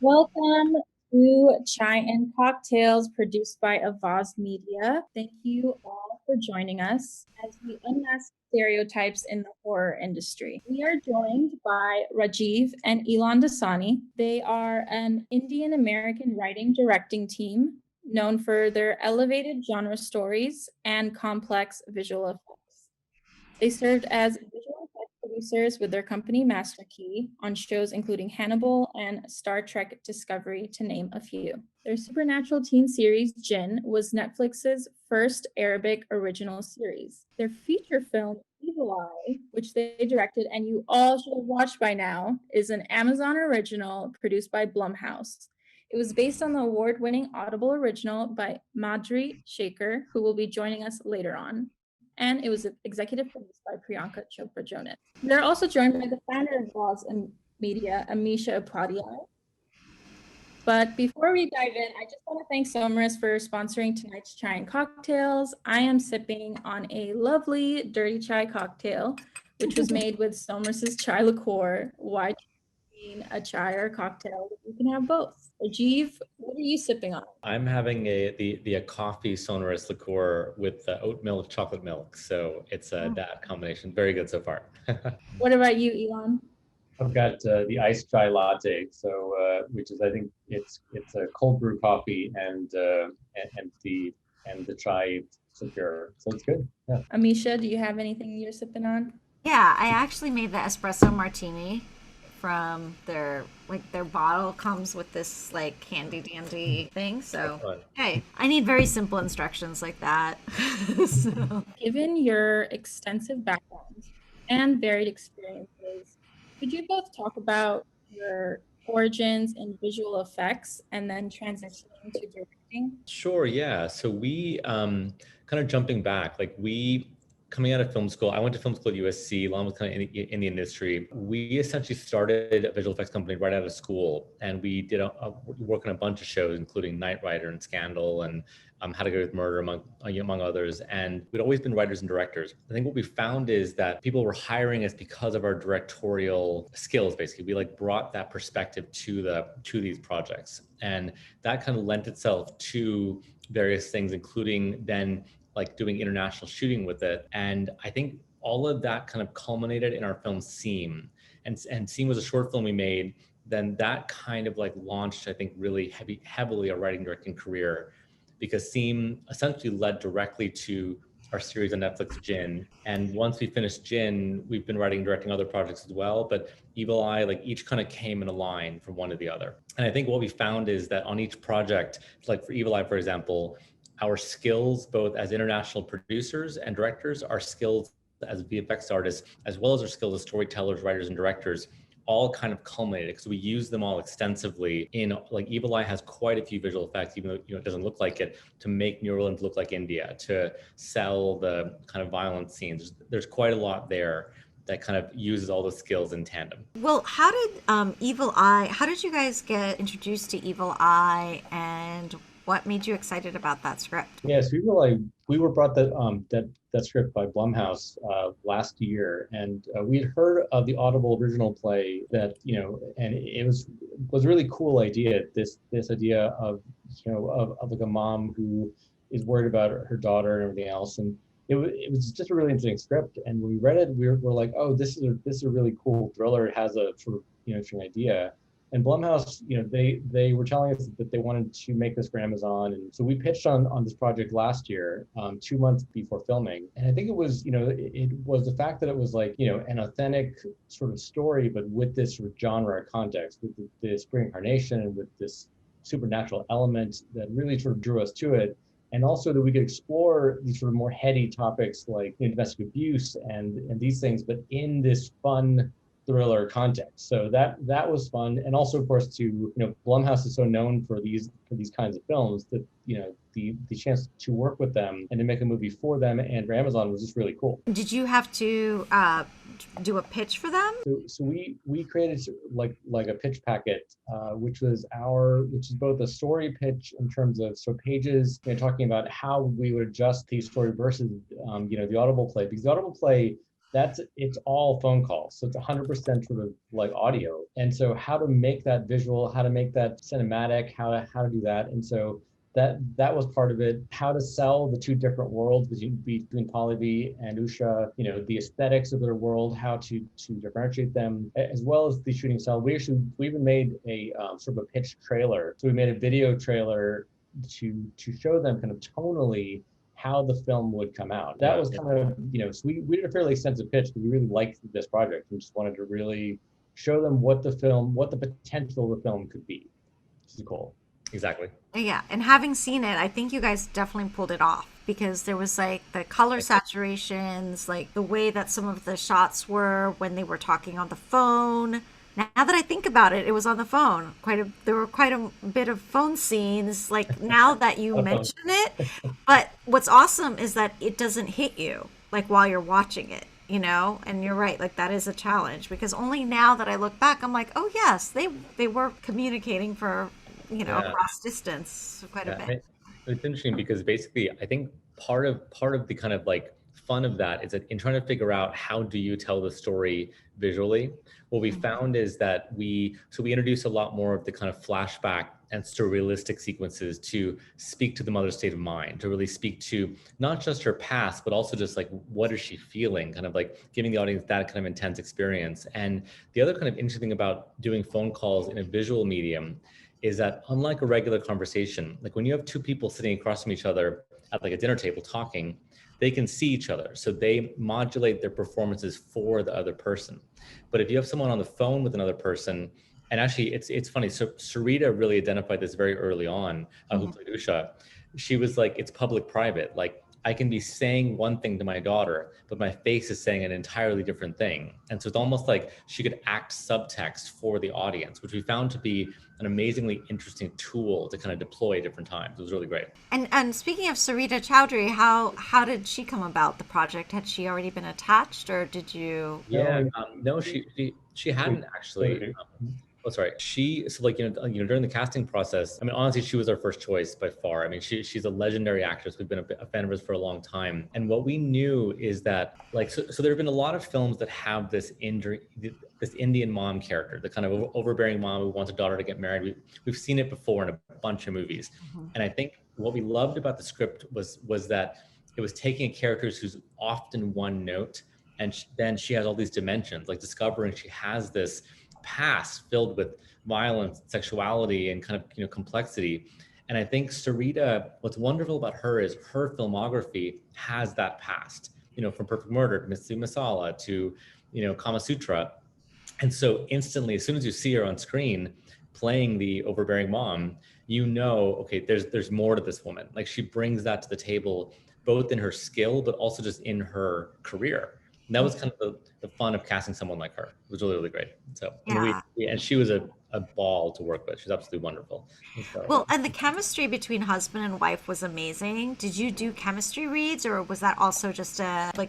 Welcome to Chai and Cocktails produced by Avaaz Media. Thank you all for joining us as we unmask stereotypes in the horror industry. We are joined by Rajeev and Elan Dassani. They are an Indian American writing directing team known for their elevated genre stories and complex visual effects. They served as visual effects producers with their company Master Key on shows including Hannibal and Star Trek Discovery, to name a few. Their supernatural teen series, Jinn, was Netflix's first Arabic original series. Their feature film, Evil Eye, which they directed and you all should have watched by now, is an Amazon original produced by Blumhouse. It was based on the award-winning Audible original by Madhuri Shekar, who will be joining us later on. And it was executive produced by Priyanka Chopra Jonas. They're also joined by the founder of Avaaz Media, Amisha Upadhyaya. But before we dive in, I just want to thank Somers for sponsoring tonight's chai and cocktails. I am sipping on a lovely dirty chai cocktail, which was made with Somers' chai liqueur. Why a chai or a cocktail? You can have both. Rajeev, what are you sipping on? I'm having a coffee sonorous liqueur with oat milk, chocolate milk. So it's that combination. Very good so far. What about you, Elan? I've got the iced chai latte, so which is, I think it's a cold brew coffee and the chai liqueur, so it's good. Yeah. Amisha, do you have anything you're sipping on? Yeah, I actually made the espresso martini from their bottle comes with this like handy dandy thing. So hey, I need very simple instructions like that. So. Given your extensive backgrounds and varied experiences, could you both talk about your origins in visual effects and then transitioning to directing? Sure, yeah. So we kind of jumping back, coming out of film school, I went to film school at USC, along with kind of in the industry. We essentially started a visual effects company right out of school, and we did work on a bunch of shows, including Knight Rider and Scandal and How to Get Away with Murder, among others. And we'd always been writers and directors. I think what we found is that people were hiring us because of our directorial skills. Basically, we brought that perspective to these projects, and that kind of lent itself to various things, including then doing international shooting with it. And I think all of that kind of culminated in our film Seam. And Seam was a short film we made. Then that kind of launched, I think, really heavily our writing directing career, because Seam essentially led directly to our series on Netflix, Jinn. And once we finished Jinn, we've been writing and directing other projects as well. But Evil Eye, each kind of came in a line from one to the other. And I think what we found is that on each project, like for Evil Eye, for example, our skills, both as international producers and directors, our skills as VFX artists, as well as our skills as storytellers, writers, and directors, all kind of culminated because we use them all extensively in Evil Eye has quite a few visual effects, even though it doesn't look like it, to make New Orleans look like India, to sell the kind of violent scenes. There's quite a lot there that kind of uses all the skills in tandem. Well, how did Evil Eye? How did you guys get introduced to Evil Eye, and what made you excited about that script? Yes, we were brought that script by Blumhouse last year, and we had heard of the Audible original play that and it was a really cool idea. This idea of of a mom who is worried about her daughter and everything else, and it was just a really interesting script. And when we read it, we're like, oh, this is a really cool thriller. It has a sort of interesting idea. And Blumhouse, they were telling us that they wanted to make this for Amazon. And so we pitched on this project last year, 2 months before filming. And I think it was, it was the fact that it was an authentic sort of story, but with this sort of genre context, with this reincarnation and with this supernatural element that really sort of drew us to it. And also that we could explore these sort of more heady topics like domestic abuse and these things, but in this fun thriller context. So that was fun. And also, of course, Blumhouse is so known for these kinds of films that the chance to work with them and to make a movie for them and for Amazon was just really cool. Did you have to do a pitch for them? So we created like a pitch packet, which is both a story pitch in terms of pages, talking about how we would adjust the story versus the Audible play, because the Audible play it's all phone calls. So it's 100% sort of like audio. And so how to make that visual, how to make that cinematic, how to do that. And so that was part of it. How to sell the two different worlds between Polly and Usha, the aesthetics of their world, how to differentiate them, as well as the shooting style. We even made a sort of a pitch trailer. So we made a video trailer to show them kind of tonally how the film would come out. That was kind of, so we did a fairly extensive pitch because we really liked this project. We just wanted to really show them what the potential of the film could be, which is cool. Exactly. Yeah, and having seen it, I think you guys definitely pulled it off because there was like the color saturations, like the way that some of the shots were when they were talking on the phone. Now that I think about it, it was on the phone. There were quite a bit of phone scenes, like now that you mention it. But what's awesome is that it doesn't hit you like while you're watching it, And you're right, like that is a challenge because only now that I look back, I'm like, oh yes, they were communicating for across distance quite a bit. It's interesting because basically, I think part of the kind of like fun of that is that in trying to figure out how do you tell the story visually, what we found is that we introduce a lot more of the kind of flashback and surrealistic sequences to speak to the mother's state of mind, to really speak to not just her past, but also just like what is she feeling, kind of like giving the audience that kind of intense experience. And the other kind of interesting thing about doing phone calls in a visual medium is that unlike a regular conversation, like when you have two people sitting across from each other at like a dinner table talking, they can see each other. So they modulate their performances for the other person. But if you have someone on the phone with another person, and actually it's funny, so Sarita really identified this very early on, who played Usha. She was like, it's public-private. Like I can be saying one thing to my daughter, but my face is saying an entirely different thing. And so it's almost like she could act subtext for the audience, which we found to be an amazingly interesting tool to kind of deploy at different times. It was really great. And speaking of Sarita Chowdhury, how did she come about the project? Had she already been attached, or did you? Yeah, no, she hadn't actually. Oh, sorry. So like, during the casting process, I mean, honestly, she was our first choice by far. I mean, she's a legendary actress. We've been a fan of hers for a long time. And what we knew is that like, so there have been a lot of films that have this Indian mom character, the kind of overbearing mom who wants a daughter to get married. We've seen it before in a bunch of movies. And I think what we loved about the script was that it was taking a character who's often one note, and then she has all these dimensions, like discovering she has this past filled with violence, sexuality, and kind of complexity. And I think Sarita, what's wonderful about her is her filmography has that past, from Perfect Murder to Missy Masala to Kama Sutra. And so instantly, as soon as you see her on screen playing the overbearing mom, okay, there's more to this woman. Like she brings that to the table, both in her skill, but also just in her career. And that was kind of the fun of casting someone like her. It was really, really great. So, and she was a ball to work with. She's absolutely wonderful. So, well, and the chemistry between husband and wife was amazing. Did you do chemistry reads, or was that also just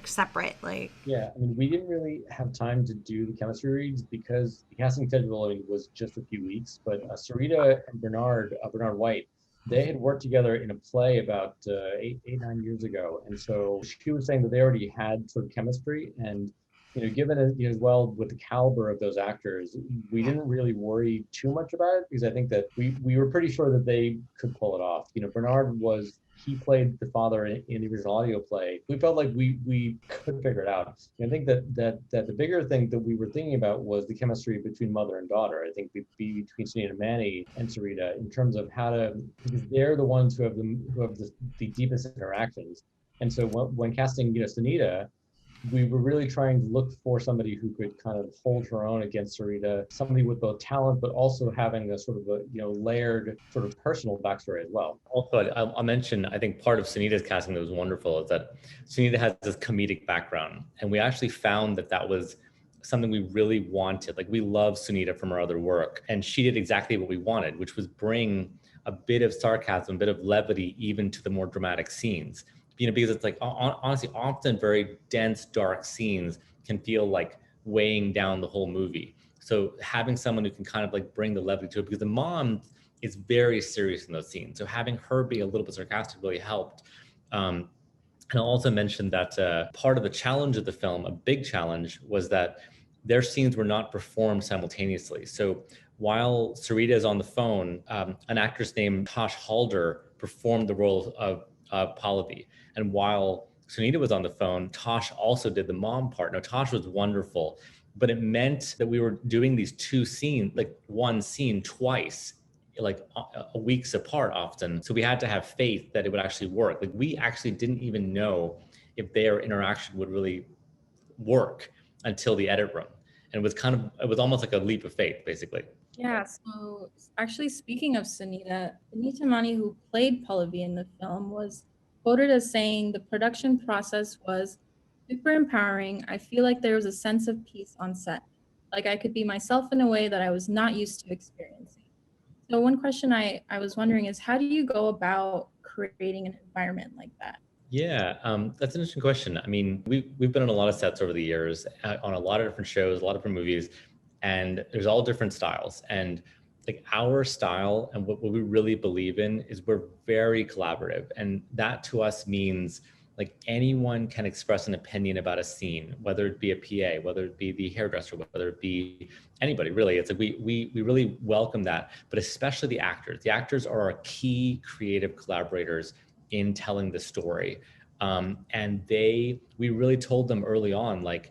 separate? Yeah, I mean, we didn't really have time to do the chemistry reads because the casting schedule was just a few weeks. But Sarita and Bernard White, they had worked together in a play about 9 years ago. And so she was saying that they already had sort of chemistry. And, given as well with the caliber of those actors, we didn't really worry too much about it because I think that we were pretty sure that they could pull it off. Bernard he played the father in the original audio play. We felt like we could figure it out. And I think that the bigger thing that we were thinking about was the chemistry between mother and daughter. I think between Sunita Mani and Sarita in terms of because they're the ones who have the deepest interactions. And so when casting Sunita, we were really trying to look for somebody who could kind of hold her own against Sarita, somebody with both talent, but also having a sort of layered sort of personal backstory as well. Also, I'll mention, I think part of Sunita's casting that was wonderful is that Sunita has this comedic background. And we actually found that was something we really wanted. Like we love Sunita from our other work. And she did exactly what we wanted, which was bring a bit of sarcasm, a bit of levity, even to the more dramatic scenes. Because it's like, honestly, often very dense, dark scenes can feel like weighing down the whole movie. So having someone who can kind of like bring the levity to it, because the mom is very serious in those scenes. So having her be a little bit sarcastic really helped. And I'll also mention that part of the challenge of the film, a big challenge, was that their scenes were not performed simultaneously. So while Sarita is on the phone, an actress named Tosh Halder performed the role of Pallavi. And while Sunita was on the phone, Tosh also did the mom part. Now, Tosh was wonderful, but it meant that we were doing these two scenes, like one scene twice, like weeks apart often. So we had to have faith that it would actually work. Like we actually didn't even know if their interaction would really work until the edit room. And it was almost like a leap of faith, basically. Yeah, so actually speaking of Sunita Mani, who played Pallavi in the film, was quoted as saying the production process was super empowering. I feel like there was a sense of peace on set. Like I could be myself in a way that I was not used to experiencing. So one question I was wondering is how do you go about creating an environment like that? Yeah, that's an interesting question. I mean, we've been on a lot of sets over the years, on a lot of different shows, a lot of different movies, and there's all different styles. And like our style and what we really believe in is we're very collaborative, and that to us means like anyone can express an opinion about a scene, whether it be a PA, whether it be the hairdresser, whether it be anybody. Really, it's like we really welcome that, but especially the actors. The actors are our key creative collaborators in telling the story. And we really told them early on, like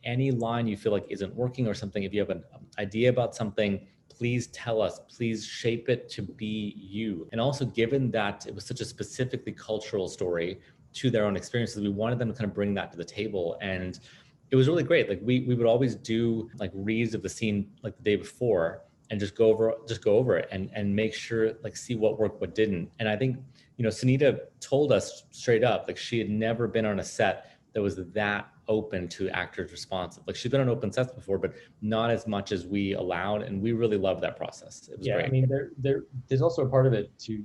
any line you feel like isn't working or something, if you have an idea about something, please tell us, please shape it to be you. And also given that it was such a specifically cultural story to their own experiences, we wanted them to kind of bring that to the table. And it was really great. Like we would always do like reads of the scene like the day before and just go over it and make sure, like, see what worked, what didn't. And I think, Sunita told us straight up, like she had never been on a set that was that open to actors responsive. Like she's been on open sets before, but not as much as we allowed. And we really loved that process. It was great. I mean, there's also a part of it to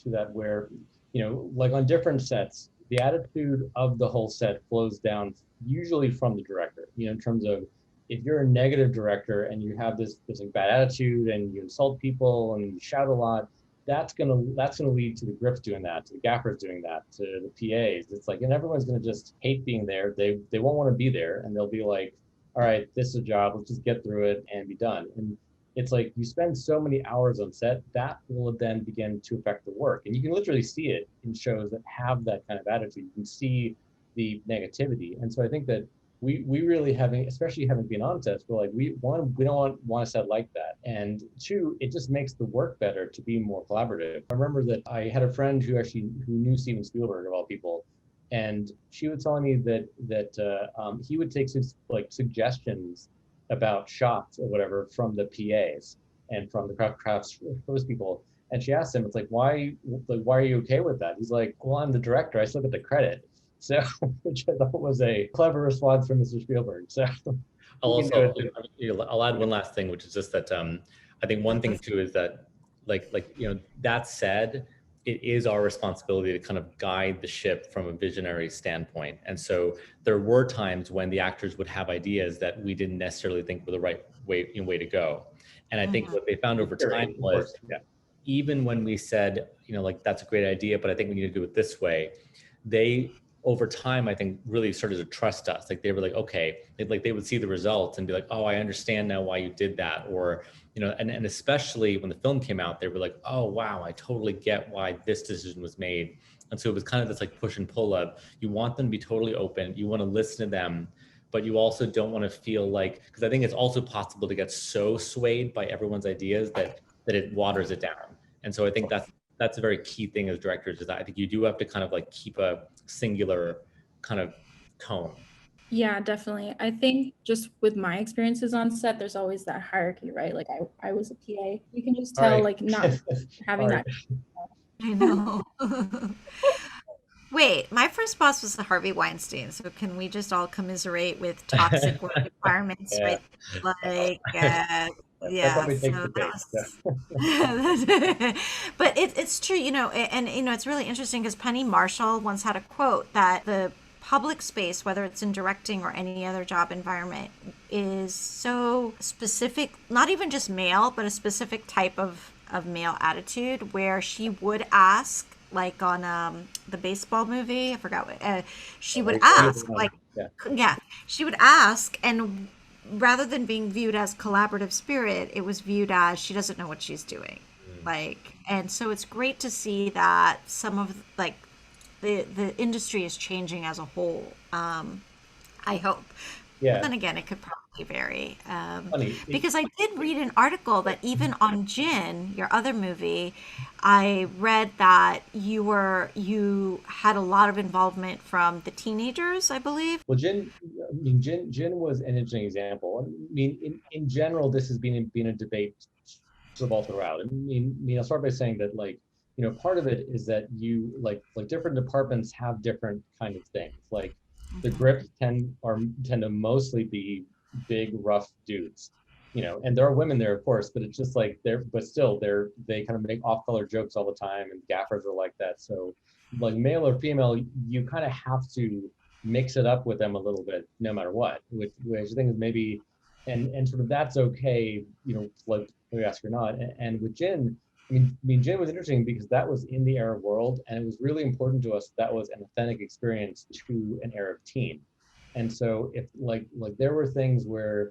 that where, like on different sets, the attitude of the whole set flows down usually from the director, in terms of if you're a negative director and you have this like bad attitude and you insult people and you shout a lot, that's gonna lead to the grips doing that, to the gaffers doing that, to the PAs. It's like, and everyone's gonna just hate being there. They won't want to be there, and they'll be like, all right, this is a job. Let's just get through it and be done. And it's like you spend so many hours on set, that will then begin to affect the work. And you can literally see it in shows that have that kind of attitude. You can see the negativity. And so I think that we really especially having been on sets, we're like, we don't want a set like that. And two, it just makes the work better to be more collaborative. I remember that I had a friend who knew Steven Spielberg, of all people, and she was telling me that he would take suggestions about shots or whatever from the PAs and from the craft those people. And she asked him, it's like, why are you okay with that? He's like, well, I'm the director. I still get the credit. So, which I thought was a clever response from Mr. Spielberg. So I'll add one last thing, which is just that I think one thing too is that that said, it is our responsibility to kind of guide the ship from a visionary standpoint. And so there were times when the actors would have ideas that we didn't necessarily think were the right way to go. And I think what they found over time was, even when we said, like, that's a great idea, but I think we need to do it this way, they, over time, I think really started to trust us. Like they were like, okay, they would see the results and be like, oh, I understand now why you did that. Or, and especially when the film came out, they were like, oh, wow, I totally get why this decision was made. And so it was kind of this like push and pull of, you want them to be totally open. You want to listen to them, but you also don't want to feel like, because I think it's also possible to get so swayed by everyone's ideas that it waters it down. And so I think that's a very key thing as directors, is that I think you do have to kind of like keep a singular kind of tone. Yeah, definitely. I think just with my experiences on set, there's always that hierarchy, right? Like I was a PA. You can just tell, like, not having that. I know. Wait, my first boss was Harvey Weinstein, so can we just all commiserate with toxic work environments, right? Like, yeah, so but it's true, and it's really interesting because Penny Marshall once had a quote that the public space, whether it's in directing or any other job environment, is so specific, not even just male, but a specific type of male attitude, where she would ask like on the baseball movie. I forgot what she would ask, like, yeah, she would ask, and rather than being viewed as collaborative spirit, it was viewed as she doesn't know what she's doing. Like, and so it's great to see that some of like the industry is changing as a whole. I hope. Yeah. But then again, it could probably vary. Funny. Because I did read an article that even on Jin, your other movie, I read that you had a lot of involvement from the teenagers, I believe. Well, Jin was an interesting example. I mean, in general, this has been a debate sort of all throughout. I'll start by saying that, like, part of it is that you like different departments have different kind of things. Like the grips tend to mostly be big, rough dudes, and there are women there, of course, but it's just like they kind of make off-color jokes all the time, and gaffers are like that. So, like male or female, you kind of have to mix it up with them a little bit, no matter what. Which I think is maybe, and sort of that's okay, like we ask or not. And with Jin, Jin was interesting because that was in the Arab world, and it was really important to us that was an authentic experience to an Arab teen. And so if like there were things where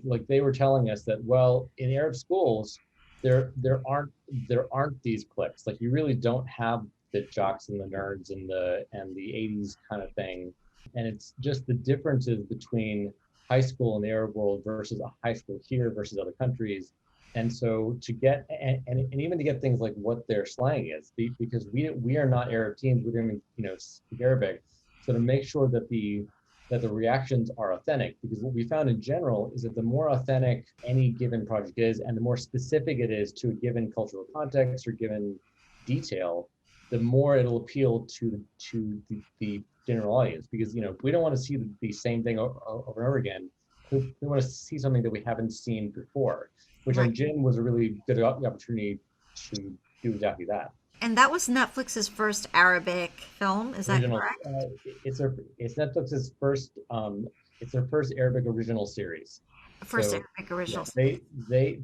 like they were telling us that, well, in Arab schools there aren't these cliques. Like you really don't have the jocks and the nerds and the 80s kind of thing. And it's just the differences between high school in the Arab world versus a high school here versus other countries. And so to get and even to get things like what their slang is, because we are not Arab teens, we don't even speak Arabic. So to make sure that the reactions are authentic, because what we found in general is that the more authentic any given project is, and the more specific it is to a given cultural context or given detail, the more it'll appeal to the general audience. Because we don't want to see the same thing over and over again. We want to see something that we haven't seen before, which on Jin was a really good opportunity to do exactly that. And that was Netflix's first Arabic film. Is that correct? It's Netflix's first. It's their first Arabic original series. Arabic original. Yeah,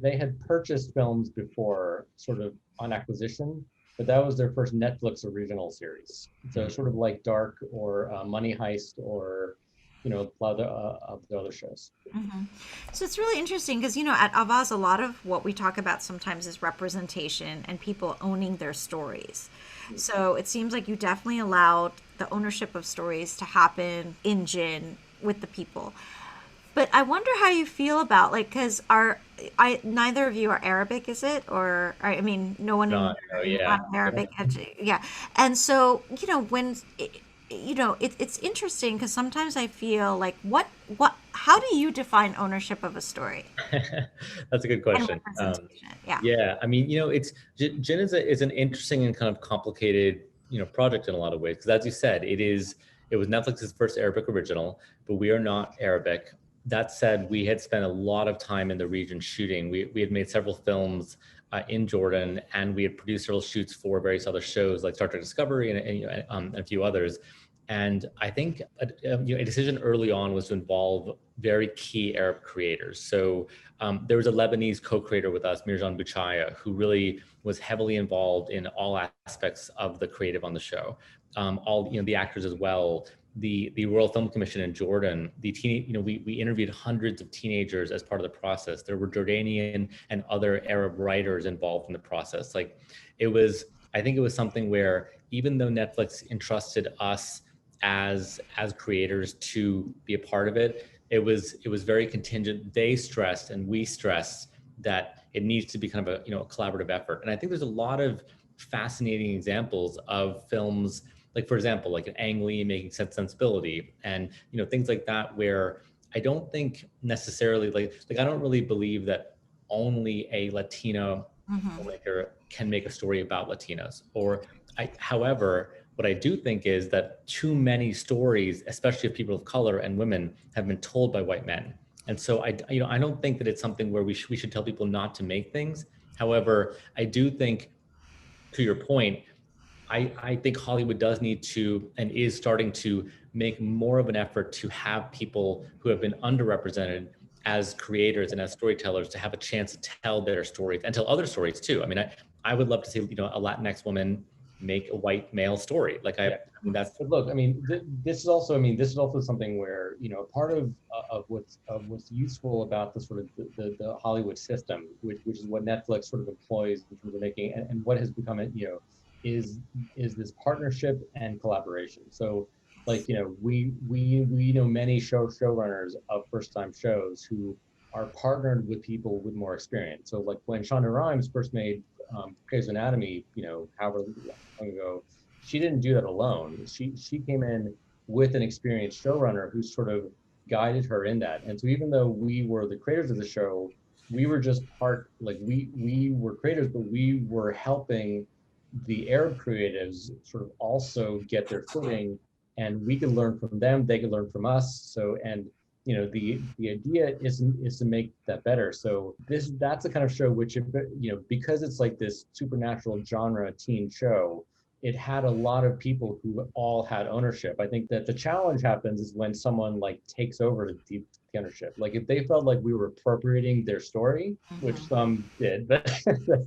they had purchased films before, sort of on acquisition, but that was their first Netflix original series. So sort of like Dark or Money Heist or a lot of the other shows. So it's really interesting because, at Avaaz, a lot of what we talk about sometimes is representation and people owning their stories. So it seems like you definitely allowed the ownership of stories to happen in Jin with the people. But I wonder how you feel about, like, because neither of you are Arabic, is it? Or, I mean, no one in Arabic. Yeah. And so, when... it's interesting because sometimes I feel like how do you define ownership of a story? That's a good question. Yeah. I mean, Jin is an interesting and kind of complicated, project in a lot of ways. Because as you said, it was Netflix's first Arabic original, but we are not Arabic. That said, we had spent a lot of time in the region shooting. We had made several films in Jordan, and we had produced several shoots for various other shows like Star Trek Discovery and a few others. And I think a decision early on was to involve very key Arab creators. So there was a Lebanese co-creator with us, Mirjan Bouchaya, who really was heavily involved in all aspects of the creative on the show. The actors as well. The Royal Film Commission in Jordan, we interviewed hundreds of teenagers as part of the process. There were Jordanian and other Arab writers involved in the process. I think it was something where even though Netflix entrusted us as creators to be a part of it, it was very contingent. They stressed and we stressed that it needs to be kind of a collaborative effort. And I think there's a lot of fascinating examples of films, like for example, like an Ang Lee making Sense Sensibility, and things like that, where I don't think necessarily like I don't really believe that only a Latino filmmaker can make a story about Latinos. However, what I do think is that too many stories, especially of people of color and women, have been told by white men. And so I don't think that it's something where we should tell people not to make things. However, I do think, to your point, I think Hollywood does need to and is starting to make more of an effort to have people who have been underrepresented as creators and as storytellers to have a chance to tell their stories and tell other stories too. I mean, I would love to see, a Latinx woman make a white male story. Like I mean, that's. But look, I mean, this is also something where, you know, part of what's useful about the sort of the Hollywood system, which is what Netflix sort of employs in terms of making, and what has become it, you know, is this partnership and collaboration. So, like, you know, we know many showrunners of first time shows who are partnered with people with more experience. So, like when Shonda Rhimes first made Grey's Anatomy, you know, however long ago, she didn't do that alone. She came in with an experienced showrunner who sort of guided her in that. And so even though we were the creators of the show, we were just part, like we were creators, but we were helping the Arab creatives sort of also get their footing, and we could learn from them, they could learn from us. So, and you know, the idea is to make that better. So that's the kind of show which, you know, because it's like this supernatural genre teen show, it had a lot of people who all had ownership. I think that the challenge happens is when someone like takes over the ownership. Like if they felt like we were appropriating their story, which some did, but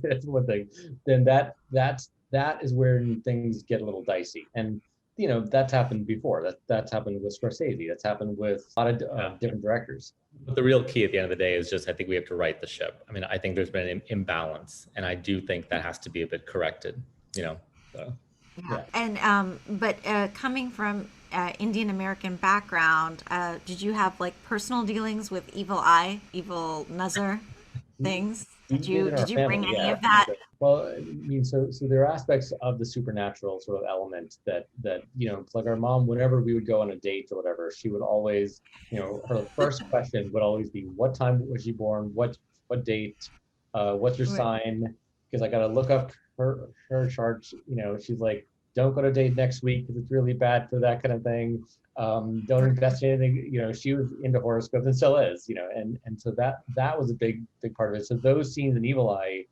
that's one thing, then that is where things get a little dicey. And you know, that's happened before. That's happened with Scorsese. That's happened with a lot of different directors. But the real key at the end of the day is just, I think we have to right the ship. I mean, I think there's been an imbalance, and I do think that has to be a bit corrected, you know, so. Yeah. And but coming from Indian American background, did you have like personal dealings with evil Nazar things? Did you bring any of that? Well, I mean, so there are aspects of the supernatural sort of element that you know, like our mom, whenever we would go on a date or whatever, she would always, you know, her first question would always be, what time was she born? What date? What's your sign? Because I got to look up her chart. You know, she's like, don't go to date next week because it's really bad for that kind of thing. Don't invest in anything. You know, she was into horoscopes and still is. You know, and so that was a big part of it. So those scenes in Evil Eye,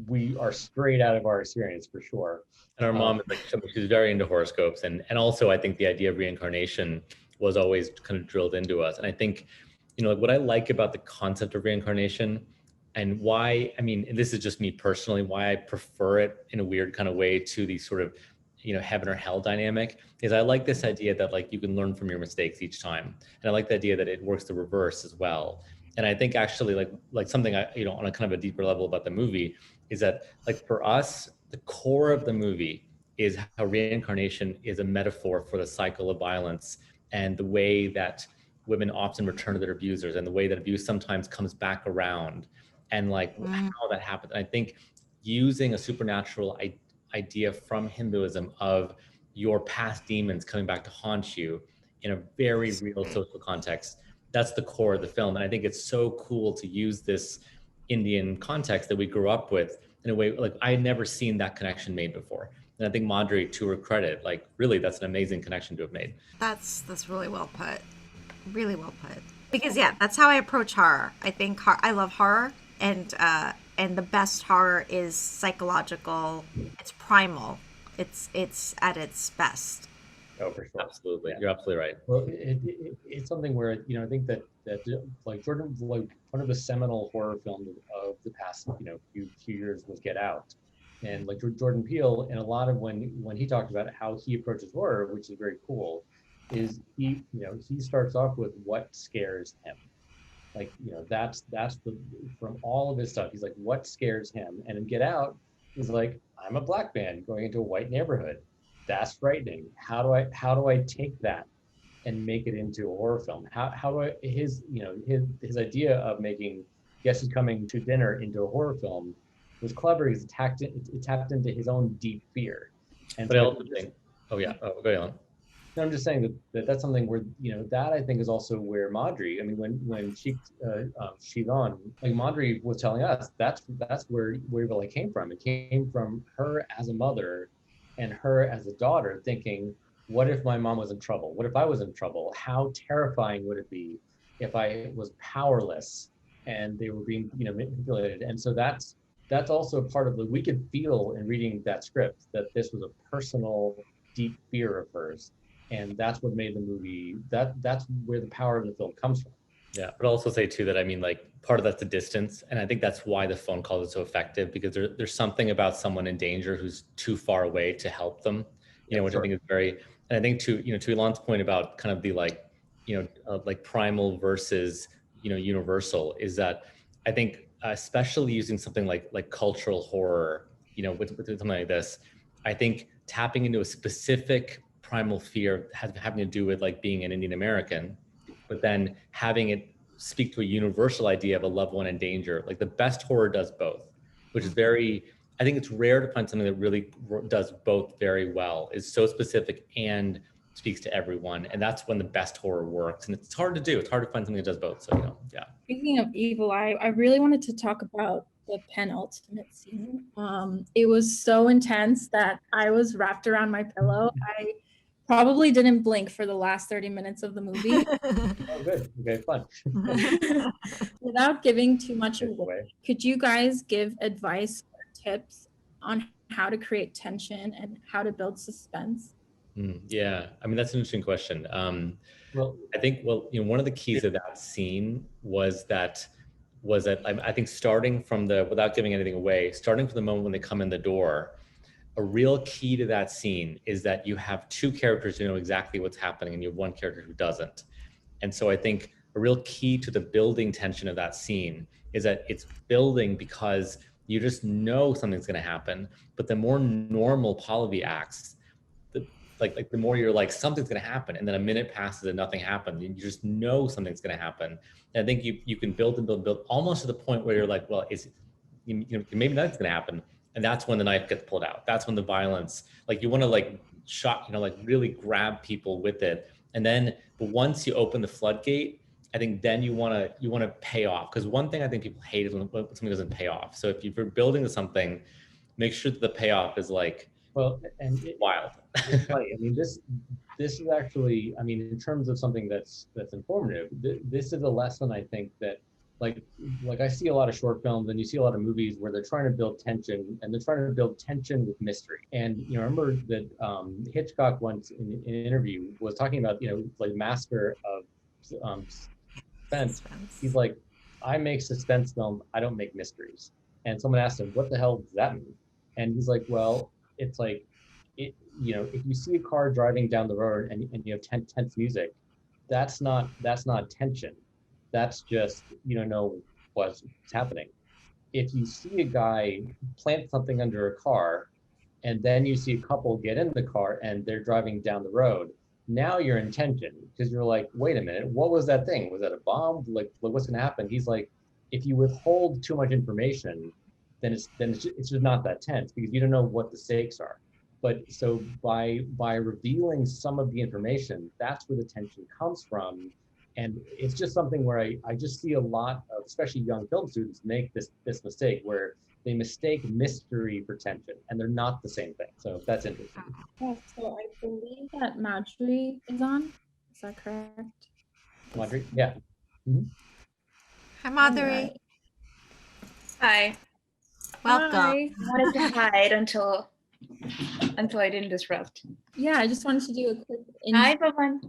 we are straight out of our experience for sure. And our mom, like, she's very into horoscopes, and also I think the idea of reincarnation was always kind of drilled into us. And I think, you know, what I like about the concept of reincarnation, and why, I mean, and this is just me personally, why I prefer it in a weird kind of way to the sort of, you know, heaven or hell dynamic, is I like this idea that like you can learn from your mistakes each time. And I like the idea that it works the reverse as well. And I think actually like something I, you know, on a kind of a deeper level about the movie is that, like, for us, the core of the movie is how reincarnation is a metaphor for the cycle of violence and the way that women often return to their abusers and the way that abuse sometimes comes back around, and like how that happens. And I think using a supernatural idea from Hinduism of your past demons coming back to haunt you in a very real social context, that's the core of the film. And I think it's so cool to use this Indian context that we grew up with in a way, like I had never seen that connection made before. And I think Madhuri, to her credit, like really that's an amazing connection to have made. That's really well put. Really well put. Because yeah, that's how I approach horror. I think I love horror, and the best horror is psychological. It's primal. It's at its best. Oh, for sure. Absolutely. You're absolutely right. Well, it's something where, you know, I think that like Jordan, like one of the seminal horror films of the past, you know, few years was Get Out. And like Jordan Peele, and a lot of when he talked about how he approaches horror, which is very cool, is he starts off with what scares him. Like, you know, that's the, from all of his stuff, he's like, what scares him? And in Get Out, he's like, I'm a black man going into a white neighborhood. That's frightening. How do I take that and make it into a horror film? How do I, his idea of making Guess Who's Coming to Dinner into a horror film was clever. It tapped into his own deep fear. And but so I also think, go on. I'm just saying that's something where, you know, that I think is also where Madhuri, I mean, when she's on, like Madhuri was telling us, that's where Evil Eye came from. It came from her as a mother and her as a daughter thinking, what if my mom was in trouble? What if I was in trouble? How terrifying would it be if I was powerless and they were being, you know, manipulated? And so that's also part of we could feel in reading that script that this was a personal, deep fear of hers. And that's what made the movie, that's where the power of the film comes from. Yeah, but I'll also say too that I mean, like, part of that's the distance, and I think that's why the phone call is so effective, because there's something about someone in danger who's too far away to help them, which I think is very. And I think to Elan's point about kind of the like, like primal versus universal, is that I think especially using something like cultural horror, with something like this, I think tapping into a specific primal fear having to do with like being an Indian American, but then having it speak to a universal idea of a loved one in danger. Like the best horror does both, which is I think it's rare to find something that really does both very well, is so specific and speaks to everyone. And that's when the best horror works. And it's hard to do. It's hard to find something that does both. So, yeah. Speaking of Evil Eye, I really wanted to talk about the penultimate scene. It was so intense that I was wrapped around my pillow. I probably didn't blink for the last 30 minutes of the movie. Oh, good. Okay, fun. Without giving too much away, could you guys give advice or tips on how to create tension and how to build suspense? Yeah, I mean, that's an interesting question. I think, one of the keys of that scene was that I think starting from without giving anything away, starting from the moment when they come in the door, a real key to that scene is that you have two characters who know exactly what's happening and you have one character who doesn't. And so I think a real key to the building tension of that scene is that it's building because you just know something's going to happen. But the more normal Pallavi acts, like the more you're like, something's going to happen, and then a minute passes and nothing happened, and you just know something's going to happen. And I think you can build and build almost to the point where you're like, well, maybe nothing's going to happen, and that's when the knife gets pulled out. That's when the violence, like you want to like shock, like really grab people with it. And then, but once you open the floodgate, I think then you want to pay off, because one thing I think people hate is when something doesn't pay off. So if you're building to something, make sure that the payoff is like, well, and wild. It's funny. I mean, this is actually, I mean, in terms of something that's informative, this is a lesson I think that like I see a lot of short films and you see a lot of movies where they're trying to build tension, and they're trying to build tension with mystery. And I remember that Hitchcock once in an interview was talking about like master of suspense. He's like, I make suspense film, I don't make mysteries. And someone asked him, what the hell does that mean? And he's like, well, it's like, if you see a car driving down the road and you have tense music, that's not tension. That's just, you don't know what's happening. If you see a guy plant something under a car, and then you see a couple get in the car and they're driving down the road, now you're in tension, because you're like, wait a minute, what was that thing? Was that a bomb? Like what's going to happen? He's like, if you withhold too much information, then it's just not that tense, because you don't know what the stakes are. But so by revealing some of the information, that's where the tension comes from. And it's just something where I just see a lot of, especially young film students, make this mistake where they mistake mystery for tension, and they're not the same thing. So that's interesting. Yeah, so I believe that Madhuri is on. Is that correct? Madhuri? Yeah. Mm-hmm. Hi, Madhuri. Right. Hi. Welcome. Hi. I wanted to hide until I didn't disrupt. Yeah, I just wanted to do a quick Hi, Bhavan.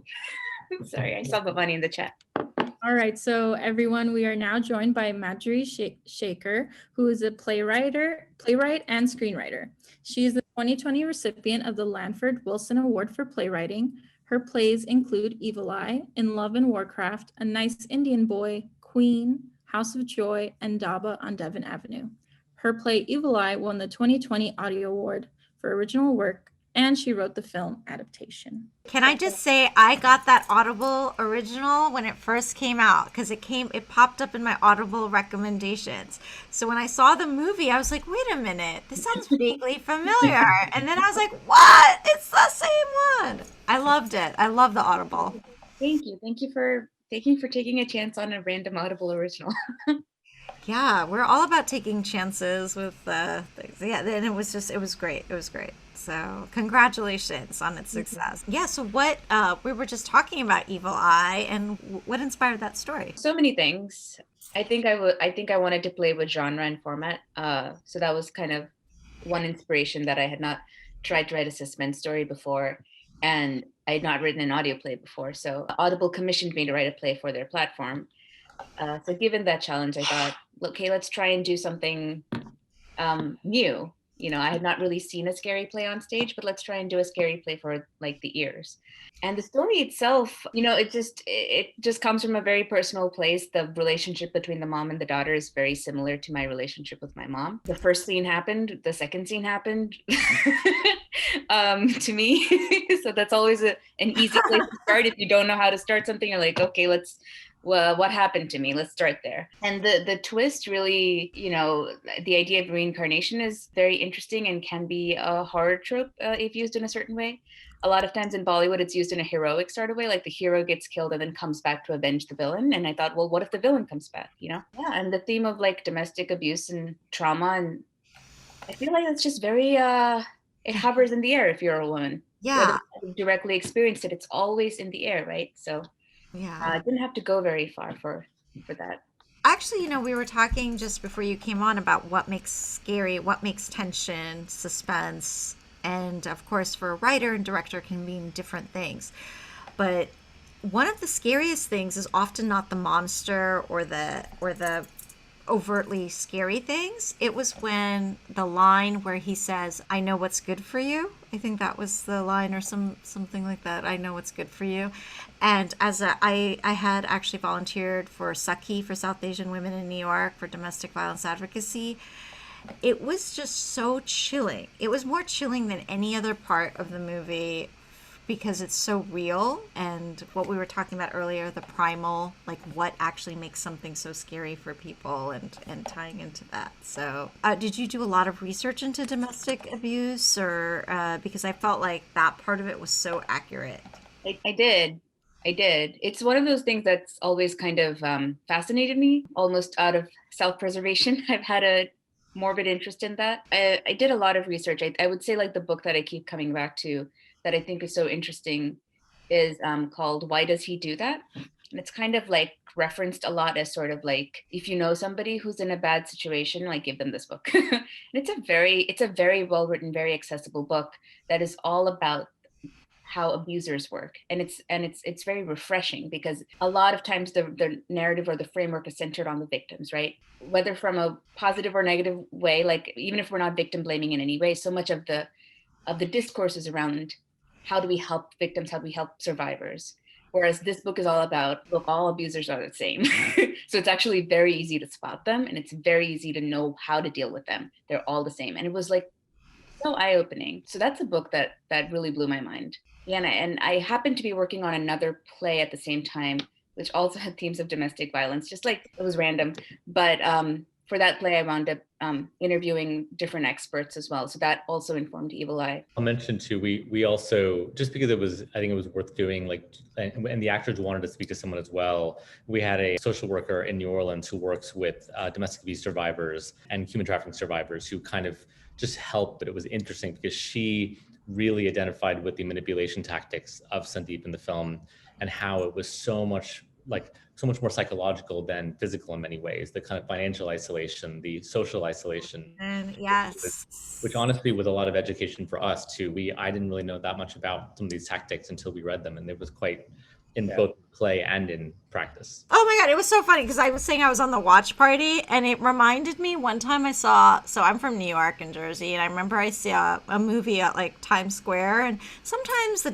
Sorry, I saw Bhavani in the chat. All right, so everyone, we are now joined by Madhuri Shekar, who is a playwright and screenwriter. She is the 2020 recipient of the Lanford Wilson Award for Playwriting. Her plays include Evil Eye, In Love and Warcraft, A Nice Indian Boy, Queen, House of Joy, and Daba on Devon Avenue. Her play Evil Eye won the 2020 Audio Award for Original Work, and she wrote the film adaptation. Can I just say I got that Audible original when it first came out, because it popped up in my Audible recommendations. So when I saw the movie, I was like, wait a minute, this sounds vaguely familiar. And then I was like, what? It's the same one. I loved it. I love the Audible. Thank you. Thank you for taking a chance on a random Audible original. Yeah, we're all about taking chances with things. Yeah, and it was great. It was great. So congratulations on its success. Yeah, so what, we were just talking about Evil Eye, and what inspired that story? So many things. I think I wanted to play with genre and format. So that was kind of one inspiration, that I had not tried to write a suspense story before, and I had not written an audio play before. So Audible commissioned me to write a play for their platform. So given that challenge, I thought, okay, let's try and do something new. You know, I had not really seen a scary play on stage, but let's try and do a scary play for like the ears. And the story itself, you know, it just comes from a very personal place. The relationship between the mom and the daughter is very similar to my relationship with my mom. The first scene happened, the second scene happened to me. So that's always an easy place to start. If you don't know how to start something, you're like, okay, well, what happened to me? Let's start there. And the twist really, you know, the idea of reincarnation is very interesting and can be a horror trope if used in a certain way. A lot of times in Bollywood, it's used in a heroic sort of way, like the hero gets killed and then comes back to avenge the villain. And I thought, well, what if the villain comes back, you know? Yeah, and the theme of like domestic abuse and trauma, and I feel like it's just very, it hovers in the air if you're a woman. Yeah. Whether you've directly experienced it, it's always in the air, right? So yeah, I didn't have to go very far for that. Actually, you know, we were talking just before you came on about what makes scary, what makes tension, suspense, and of course, for a writer and director can mean different things. But one of the scariest things is often not the monster or the overtly scary things. It was when the line where he says, "I know what's good for you." I think that was the line, or something like that. "I know what's good for you." And I had actually volunteered for Saki, for South Asian women in New York, for domestic violence advocacy. It was just so chilling. It was more chilling than any other part of the movie because it's so real, and what we were talking about earlier, the primal, like what actually makes something so scary for people, and tying into that. So did you do a lot of research into domestic abuse, or because I felt like that part of it was so accurate? I did. It's one of those things that's always kind of fascinated me, almost out of self-preservation. I've had a morbid interest in that. I did a lot of research. I would say like the book that I keep coming back to that I think is so interesting is called Why Does He Do That? And it's kind of like referenced a lot as sort of like, if you know somebody who's in a bad situation, like give them this book. And it's a very well written, very accessible book that is all about how abusers work, and it's very refreshing because a lot of times the narrative or the framework is centered on the victims, right? Whether from a positive or negative way, like even if we're not victim blaming in any way, so much of the discourse is around how do we help victims, how do we help survivors, whereas this book is all about, look, all abusers are the same. So it's actually very easy to spot them, and it's very easy to know how to deal with them. They're all the same, and it was like so eye-opening. So that's a book that really blew my mind. Yeah, and I happened to be working on another play at the same time, which also had themes of domestic violence, just like it was random. But for that play, I wound up interviewing different experts as well. So that also informed Evil Eye. I'll mention too, we also, just because I think it was worth doing, like, and the actors wanted to speak to someone as well, we had a social worker in New Orleans who works with domestic abuse survivors and human trafficking survivors who kind of just helped, but it was interesting because she really identified with the manipulation tactics of Sandeep in the film and how it was so much more psychological than physical in many ways. The kind of financial isolation, the social isolation. And yes, which honestly was a lot of education for us too. I didn't really know that much about some of these tactics until we read them, and it was quite in both play and in practice. Oh my God, it was so funny because I was saying I was on the watch party, and it reminded me one time I saw, so I'm from New York and Jersey, and I remember I saw a movie at like Times Square, and sometimes the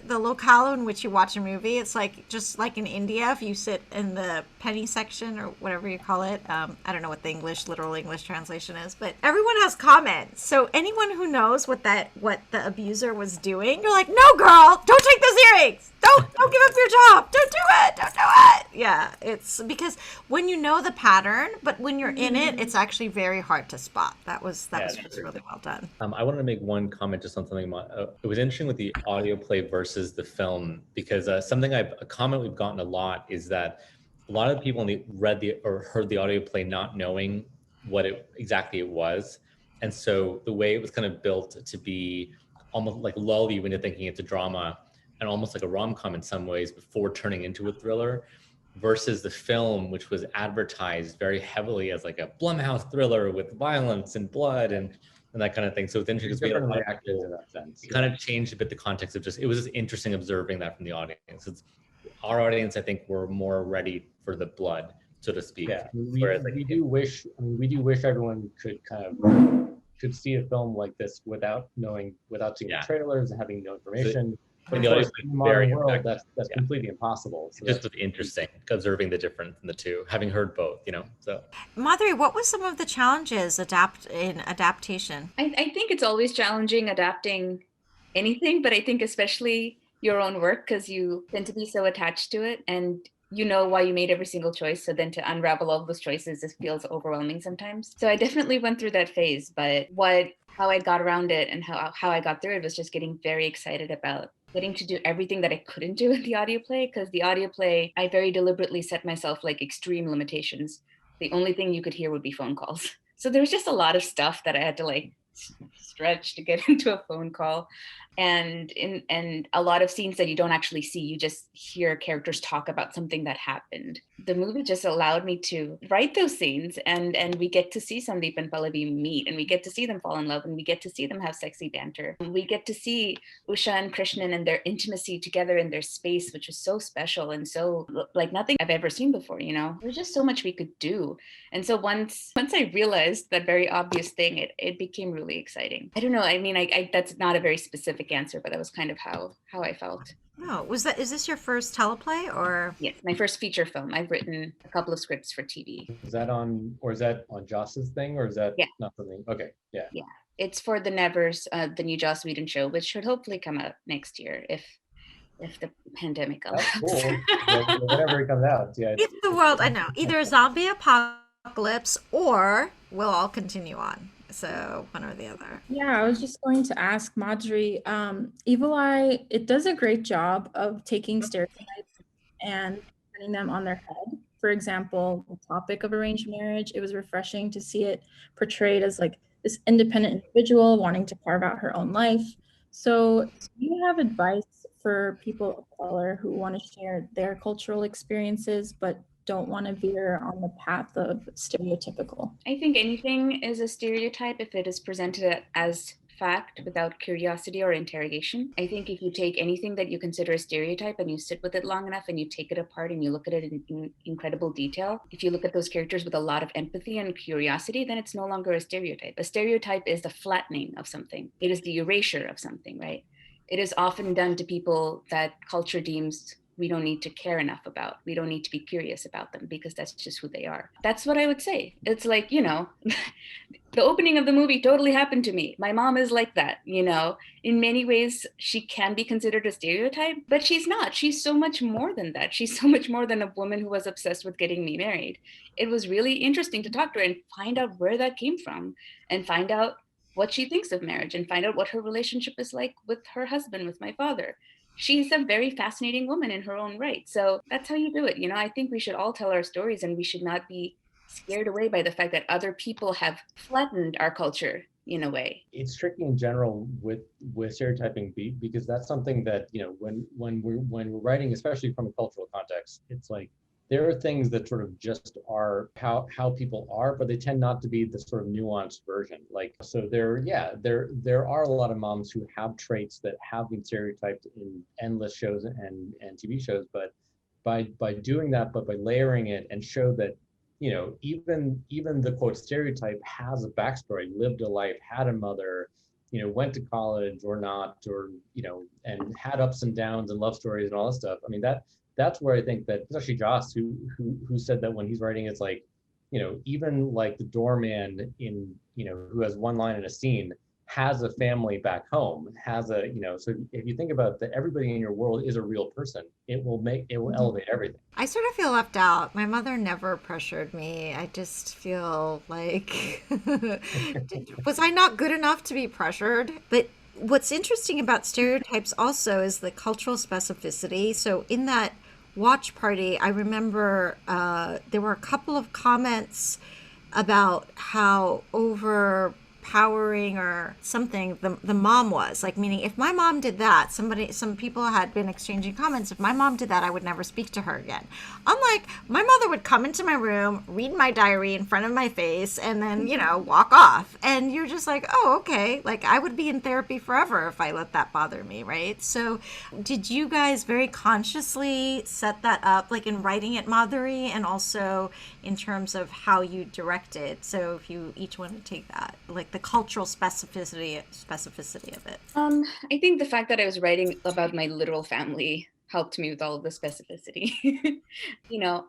the locale in which you watch a movie, it's like, just like in India, if you sit in the penny section or whatever you call it, I don't know what the literal English translation is, but everyone has comments. So anyone who knows what the abuser was doing, you're like, no girl, don't take those earrings. Don't give up your job. Don't do it. Yeah, it's because when you know the pattern, but when you're in it, it's actually very hard to spot. That was really well done. I wanted to make one comment just on something. It was interesting with the audio play versus the film, because a comment we've gotten a lot is that a lot of people read or heard the audio play not knowing what exactly it was. And so the way it was kind of built to be almost like lull you into thinking it's a drama, and almost like a rom-com in some ways before turning into a thriller, versus the film, which was advertised very heavily as like a Blumhouse thriller with violence and blood and that kind of thing. So it's interesting because we had a lot of actors in that sense. It kind of changed a bit the context of it was just interesting observing that from the audience. our audience, I think, were more ready for the blood, so to speak. Yeah, we do wish everyone could see a film like this without seeing the trailers and having no information. But in the modern world, that's completely impossible. So just was interesting observing the difference in the two, having heard both, So Madhuri, what was some of the challenges in adaptation? I think it's always challenging adapting anything, but I think especially your own work, because you tend to be so attached to it and you know why you made every single choice. So then to unravel all those choices, it feels overwhelming sometimes. So I definitely went through that phase, but how I got around it and how I got through it was just getting very excited about getting to do everything that I couldn't do in the audio play, because the audio play, I very deliberately set myself like extreme limitations. The only thing you could hear would be phone calls. So there was just a lot of stuff that I had to like stretch to get into a phone call. And a lot of scenes that you don't actually see, you just hear characters talk about something that happened. The movie just allowed me to write those scenes, and we get to see Sandeep and Pallavi meet, and we get to see them fall in love, and we get to see them have sexy banter. We get to see Usha and Krishnan and their intimacy together in their space, which was so special and so like nothing I've ever seen before, There's just so much we could do. And so once I realized that very obvious thing, it became really exciting. I don't know. I mean, I that's not a very specific answer, but that was kind of how I felt. No, is this your first teleplay or? Yes, my first feature film. I've written a couple of scripts for TV. Is that on Joss's thing, or is that not something? Okay, yeah. Yeah, it's for the Nevers, the new Joss Whedon show, which should hopefully come out next year if the pandemic allows. That's cool. Whenever it comes out, yeah. If the world, I know, either a zombie apocalypse or we'll all continue on. So one or the other. Yeah, I was just going to ask Madhuri, Evil Eye, it does a great job of taking stereotypes and putting them on their head. For example, the topic of arranged marriage, it was refreshing to see it portrayed as like this independent individual wanting to carve out her own life. So do you have advice for people of color who want to share their cultural experiences but don't want to veer on the path of stereotypical? I think anything is a stereotype if it is presented as fact without curiosity or interrogation. I think if you take anything that you consider a stereotype and you sit with it long enough and you take it apart and you look at it in incredible detail, if you look at those characters with a lot of empathy and curiosity, then it's no longer a stereotype. A stereotype is the flattening of something. It is the erasure of something, right? It is often done to people that culture deems we don't need to care enough about. We don't need to be curious about them because that's just who they are. That's what I would say. It's like, the opening of the movie totally happened to me. My mom is like that, In many ways, she can be considered a stereotype, but she's not. She's so much more than that. She's so much more than a woman who was obsessed with getting me married. It was really interesting to talk to her and find out where that came from and find out what she thinks of marriage and find out what her relationship is like with her husband, with my father. She's a very fascinating woman in her own right. So that's how you do it. I think we should all tell our stories and we should not be scared away by the fact that other people have flattened our culture in a way. It's tricky in general with stereotyping because that's something that, when we're writing, especially from a cultural context, it's like there are things that sort of just are how people are, but they tend not to be the sort of nuanced version. Like, so there are a lot of moms who have traits that have been stereotyped in endless shows and TV shows, but by doing that, but by layering it and show that, even the quote stereotype has a backstory, lived a life, had a mother, went to college or not, or, and had ups and downs and love stories and all that stuff. I mean, that's where I think that, especially Joss, who said that when he's writing, it's like, even like the doorman in, who has one line in a scene, has a family back home, has a, so if you think about that, everybody in your world is a real person. It will elevate everything. I sort of feel left out. My mother never pressured me. I just feel like, was I not good enough to be pressured? But what's interesting about stereotypes also is the cultural specificity. So in that watch party, I remember there were a couple of comments about how over empowering or something the mom was. Like, meaning if my mom did that, some people had been exchanging comments, if my mom did that, I would never speak to her again. Unlike my mother would come into my room, read my diary in front of my face, and then, walk off. And you're just like, oh, okay. Like, I would be in therapy forever if I let that bother me, right? So did you guys very consciously set that up, like in writing it, Madhuri, and also in terms of how you directed? So if you each want to take that, like the cultural specificity of it. I think the fact that I was writing about my literal family helped me with all of the specificity.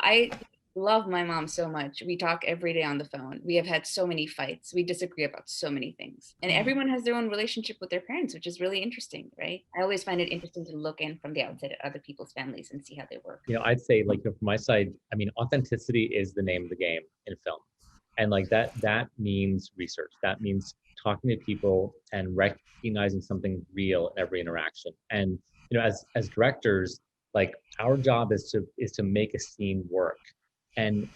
I love my mom so much. We talk every day on the phone. We have had so many fights. We disagree about so many things. And everyone has their own relationship with their parents, which is really interesting, right? I always find it interesting to look in from the outside at other people's families and see how they work. I'd say, like, from my side, authenticity is the name of the game in film. And like that means research. That means talking to people and recognizing something real in every interaction. And as directors, like, our job is to make a scene work. And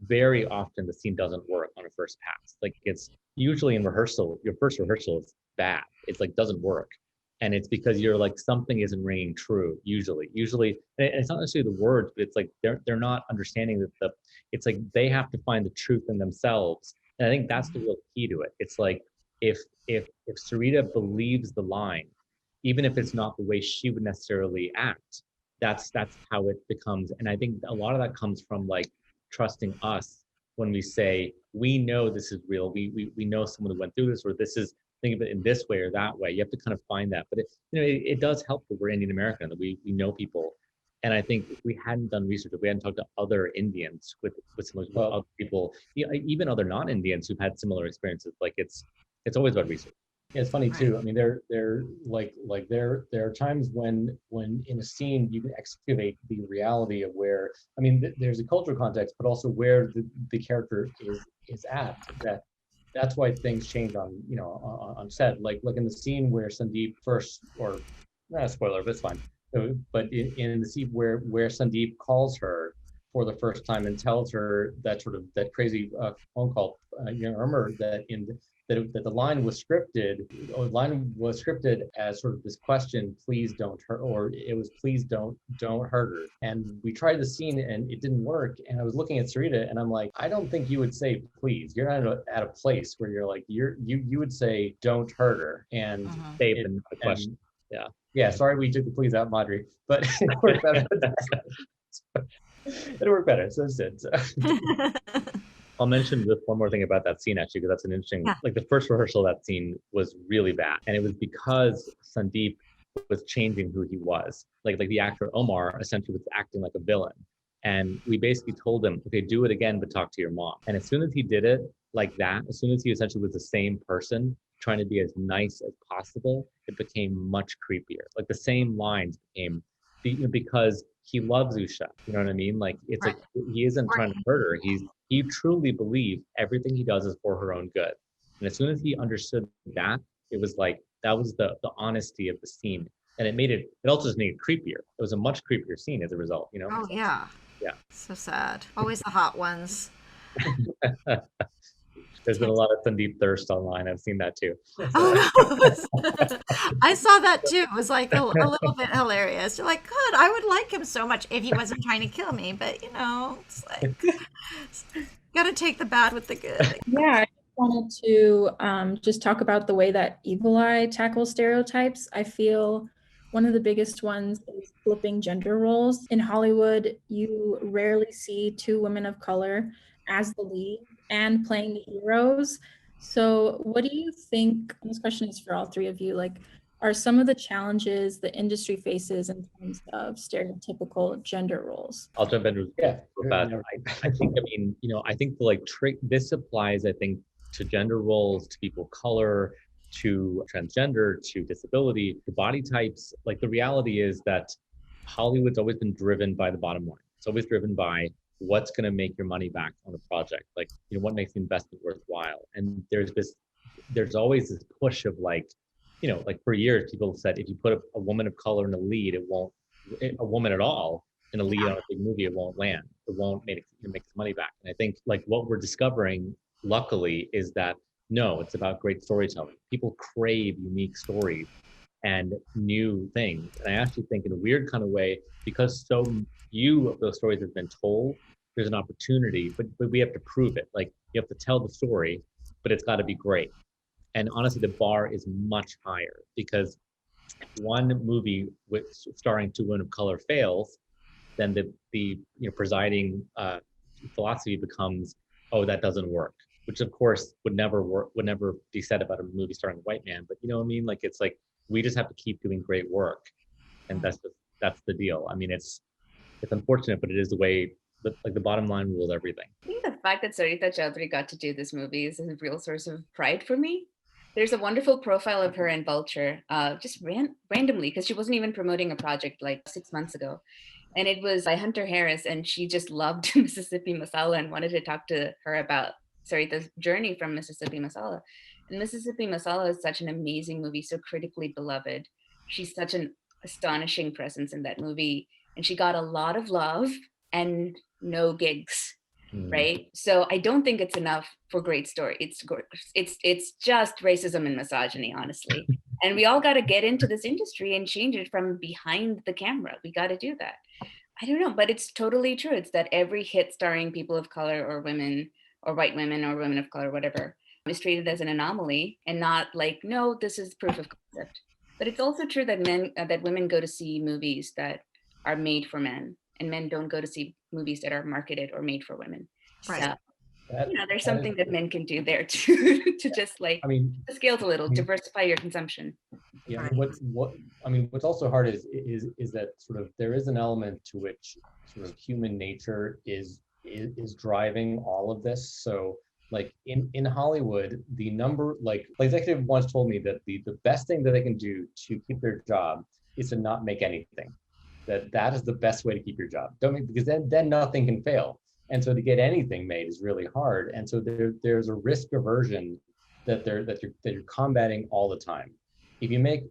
very often the scene doesn't work on a first pass. Like, it's usually in rehearsal, your first rehearsal is bad. It's like, doesn't work. And it's because you're like, something isn't ringing true. Usually, and it's not necessarily the words, but it's like, they're not understanding that it's like, they have to find the truth in themselves. And I think that's the real key to it. It's like, if Sarita believes the line, even if it's not the way she would necessarily act, that's how it becomes. And I think a lot of that comes from like trusting us when we say, we know this is real. We know someone who went through this, or this is, think of it in this way or that way. You have to kind of find that. But it does help that we're Indian American, that we know people. And I think if we hadn't done research, if we hadn't talked to other Indians with similar other people, even other non-Indians who've had similar experiences, like it's always about research. Yeah, it's funny too. I mean, there are times when in a scene you can excavate the reality of where, I mean, there's a cultural context, but also where the character is at. That's why things change on set. Like in the scene where Sandeep first, or spoiler, but it's fine. But in the scene where Sandeep calls her for the first time and tells her that crazy phone call, remember that that the line was scripted, as sort of this question, please don't hurt, or it was please don't hurt her. And we tried the scene and it didn't work. And I was looking at Sarita and I'm like, I don't think you would say please. You're not at a place where you're like, you would say don't hurt her. And save the question. Yeah. Sorry, we took the please out, Madhuri, but it worked better. It worked better. So it's good. So. I'll mention just one more thing about that scene, actually, because that's an interesting, like the first rehearsal of that scene was really bad. And it was because Sandeep was changing who he was. Like the actor Omar essentially was acting like a villain. And we basically told him, okay, do it again, but talk to your mom. And as soon as he did it like that, as soon as he essentially was the same person trying to be as nice as possible, it became much creepier. Like the same lines became, because he loves Usha, you know what I mean? Like, it's like, he isn't trying to hurt her. He truly believes everything he does is for her own good. And as soon as he understood that, it was like, that was the honesty of the scene. And it also just made it creepier. It was a much creepier scene as a result, Oh, yeah. Yeah. So sad. Always the hot ones. There's been a lot of Sandeep thirst online. I've seen that too. Oh, no. I saw that too. It was like a little bit hilarious. You're like, God, I would like him so much if he wasn't trying to kill me. But, it's like, got to take the bad with the good. Yeah, I wanted to just talk about the way that Evil Eye tackles stereotypes. I feel one of the biggest ones is flipping gender roles. In Hollywood, you rarely see two women of color as the lead and playing the heroes. So what do you think, and this question is for all three of you, like, are some of the challenges the industry faces in terms of stereotypical gender roles? I'll jump in real fast. I think, I think this applies, I think, to gender roles, to people of color, to transgender, to disability, to body types. Like, the reality is that Hollywood's always been driven by the bottom line. It's always driven by what's going to make your money back on a project, like, what makes the investment worthwhile. And there's always this push of like for years people have said, if you put a woman of color in a lead, a woman at all in a lead on a big movie, it won't land, it won't make its money back. And I think, like, what we're discovering, luckily, is that No, it's about great storytelling. People crave unique stories and new things. And I actually think in a weird kind of way, because so few of those stories have been told, there's an opportunity, but we have to prove it. Like you have to tell the story, but it's got to be great. And honestly, the bar is much higher because if one movie with starring two women of color fails, then the presiding philosophy becomes, oh, that doesn't work, which of course would never work, would never be said about a movie starring a white man. But you know what I mean? Like it's like we just have to keep doing great work, and that's the deal. I mean, it's unfortunate, but it is the way. Like the bottom line rules everything. I think the fact that Sarita Chaudhary got to do this movie is a real source of pride for me. There's a wonderful profile of her in Vulture, just randomly, because she wasn't even promoting a project like 6 months ago. And it was by Hunter Harris, and she just loved Mississippi Masala and wanted to talk to her about Sarita's journey from Mississippi Masala. And Mississippi Masala is such an amazing movie, so critically beloved. She's such an astonishing presence in that movie, and she got a lot of love and no gigs, right? So I don't think it's enough for great story. It's just racism and misogyny, honestly. And we all got to get into this industry and change it from behind the camera. We got to do that. I don't know, but it's totally true. It's that every hit starring people of color or women or white women or women of color, whatever, is treated as an anomaly and not like, no, this is proof of concept. But it's also true that that women go to see movies that are made for men, and men don't go to see movies that are marketed or made for women. Right. So, there's something that men can do there too, to just like, the scales a little, diversify your consumption. Yeah. What's also hard is that sort of there is an element to which sort of human nature is driving all of this. So like in Hollywood, the number, like executive once told me that the best thing that they can do to keep their job is to not make anything. That is the best way to keep your job. Because then nothing can fail. And so to get anything made is really hard. And so there's a risk aversion that you're combating all the time. If you make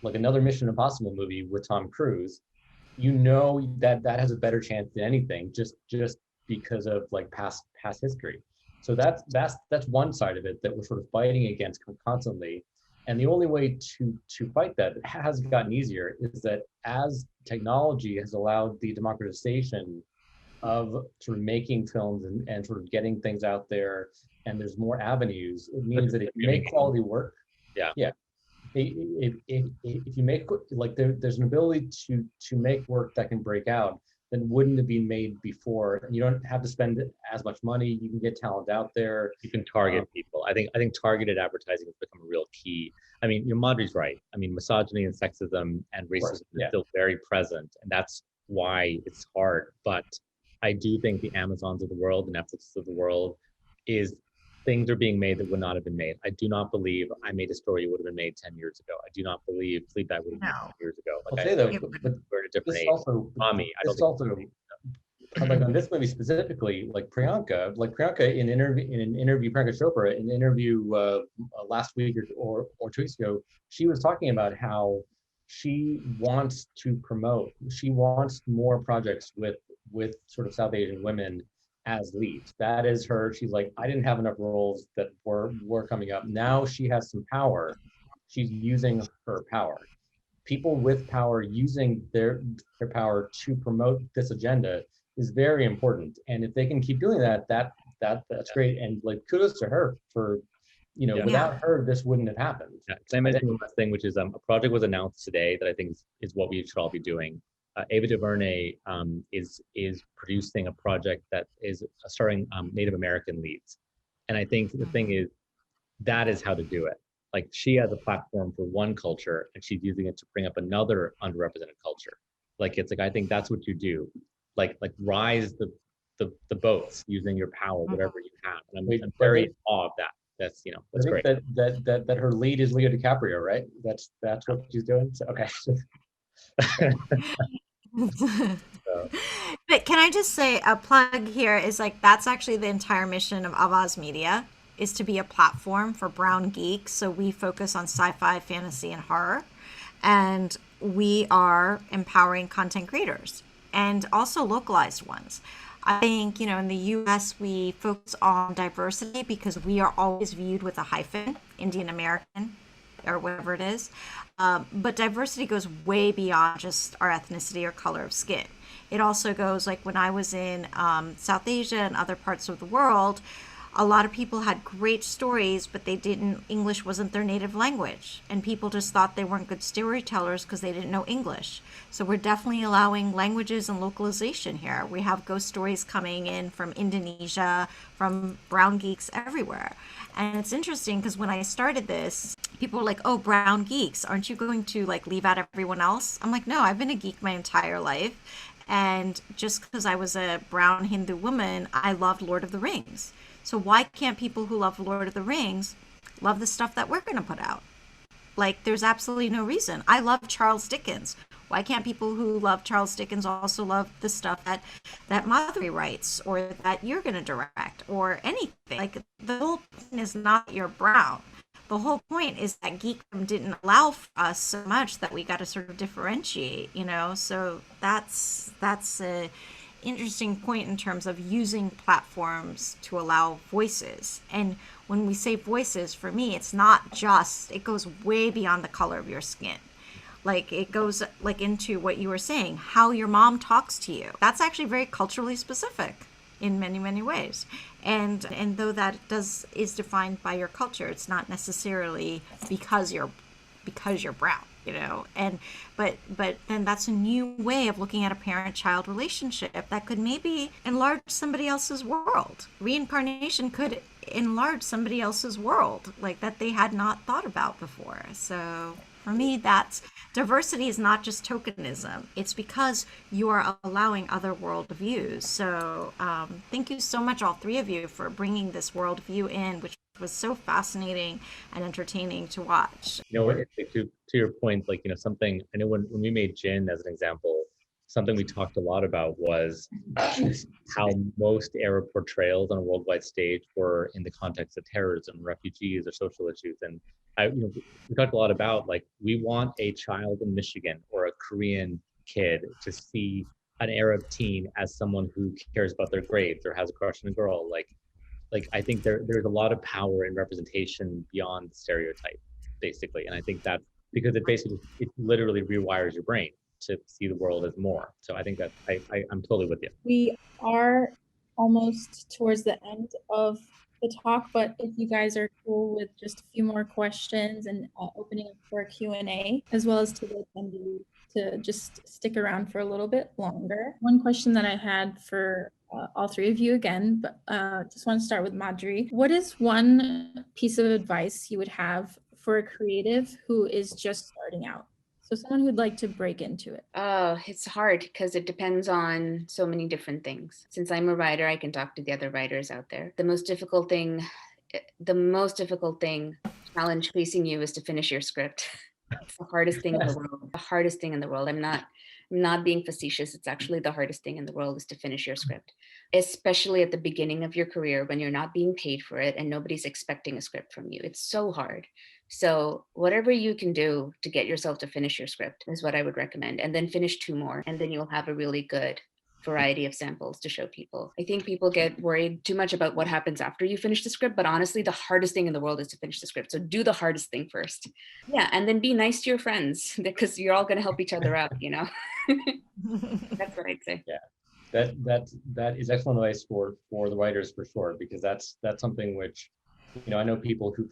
like another Mission Impossible movie with Tom Cruise, you know that has a better chance than anything, just because of like past history. So that's one side of it that we're sort of fighting against constantly. And the only way to fight that, it has gotten easier, is that as technology has allowed the democratization of sort of making films and sort of getting things out there, and there's more avenues, it means that if you make quality work, if you make, like there's an ability to make work that can break out that wouldn't have been made before. And you don't have to spend as much money. You can get talent out there. You can target people. I think targeted advertising has become a real key. I mean, Madhuri's right. I mean, misogyny and sexism and racism is still very present, and that's why it's hard. But I do think the Amazons of the world, the Netflix of the world, is things are being made that would not have been made. I do not believe I Made a Story would have been made 10 years ago. I do not believe Fleabag would have been made 10 years ago. Like, I'll say though, but we're at a different age. Also, Mommy, I don't also, like on this movie specifically, like Priyanka in an interview, Priyanka Chopra in an interview last week or 2 weeks ago, she was talking about how she wants more projects with sort of South Asian women as leads. That is her. She's like, I didn't have enough roles that were coming up. Now she has some power. She's using her power. People with power using their power to promote this agenda is very important. And if they can keep doing that, that's great. And like kudos to her for, without her, this wouldn't have happened. Yeah. Can I mention one last thing, which is a project was announced today that I think is what we should all be doing. Ava DuVernay is producing a project that is starring Native American leads. And I think the thing is, that is how to do it. Like, she has a platform for one culture and she's using it to bring up another underrepresented culture. Like, it's like, I think that's what you do. Like rise the boats using your power, whatever you have. And I'm very in awe of that. That's, that's great. That her lead is Leo DiCaprio, right? That's what she's doing. So, okay. But can I just say, a plug here is like, that's actually the entire mission of Avaaz Media, is to be a platform for Brown Geeks. So we focus on sci-fi, fantasy, and horror, and we are empowering content creators and also localized ones. I think, in the US, we focus on diversity because we are always viewed with a hyphen, Indian American or whatever it is. But diversity goes way beyond just our ethnicity or color of skin. It also goes, like when I was in South Asia and other parts of the world, a lot of people had great stories, but English wasn't their native language. And people just thought they weren't good storytellers because they didn't know English. So we're definitely allowing languages and localization here. We have ghost stories coming in from Indonesia, from Brown Geeks everywhere. And it's interesting because when I started this, people were like, oh, Brown Geeks, aren't you going to leave out everyone else? I'm like, no, I've been a geek my entire life. And just because I was a brown Hindu woman, I loved Lord of the Rings. So why can't people who love Lord of the Rings love the stuff that we're going to put out? There's absolutely no reason. I love Charles Dickens. Why can't people who love Charles Dickens also love the stuff that Madhuri writes or that you're going to direct or anything? The whole point is not that you're brown. The whole point is that geekdom didn't allow for us so much that we got to sort of differentiate, So that's a interesting point in terms of using platforms to allow voices. And when we say voices, for me, it's not just, it goes way beyond the color of your skin. It goes into what you were saying, how your mom talks to you. That's actually very culturally specific in many, many ways. And though that is defined by your culture, it's not necessarily because you're brown. But then that's a new way of looking at a parent-child relationship that could maybe enlarge somebody else's world. Reincarnation could enlarge somebody else's world that they had not thought about before. So for me, that's diversity is not just tokenism. It's because you are allowing other worldviews. So thank you so much, all three of you, for bringing this worldview in, which was so fascinating and entertaining to watch. To your point, something, I know when we made Jin as an example, something we talked a lot about was how most Arab portrayals on a worldwide stage were in the context of terrorism, refugees, or social issues. And we talked a lot about we want a child in Michigan or a Korean kid to see an Arab teen as someone who cares about their grades or has a crush on a girl. I think there's a lot of power in representation beyond the stereotype, basically. And I think that's because it literally rewires your brain to see the world as more. So I think that I'm totally with you. We are almost towards the end of the talk, but if you guys are cool with just a few more questions and opening up for a Q&A, as well as to the attendees to just stick around for a little bit longer. One question that I had for all three of you again, but just want to start with Madhuri. What is one piece of advice you would have for a creative who is just starting out? So someone who'd like to break into it. It's hard because it depends on so many different things. Since I'm a writer, I can talk to the other writers out there. The most difficult thing challenge facing you is to finish your script. It's the hardest thing in the world. The hardest thing in the world. I'm not being facetious. It's actually the hardest thing in the world is to finish your script, especially at the beginning of your career when you're not being paid for it and nobody's expecting a script from you. It's so hard. So whatever you can do to get yourself to finish your script is what I would recommend. And then finish 2 more, and then you'll have a really good variety of samples to show people. I think people get worried too much about what happens after you finish the script, but honestly, the hardest thing in the world is to finish the script. So do the hardest thing first. Yeah, and then be nice to your friends because you're all going to help each other out, That's what I'd say. Yeah, that is excellent advice for the writers for sure, because that's something which, I know people who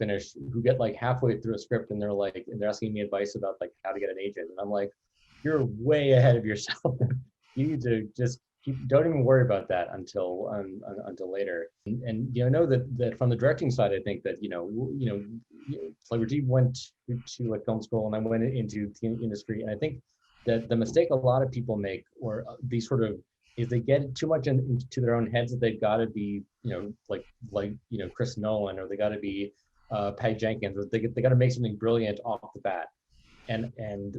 get halfway through a script and they're asking me advice about how to get an agent, and I'm like, you're way ahead of yourself. You need to just don't even worry about that until later. And know that from the directing side, I think that Rajeev went to film school and I went into the industry, and I think that the mistake a lot of people make, or these sort of, is they get too much into their own heads that they've got to be, Chris Nolan, or they got to be Patty Jenkins, or they got to make something brilliant off the bat. And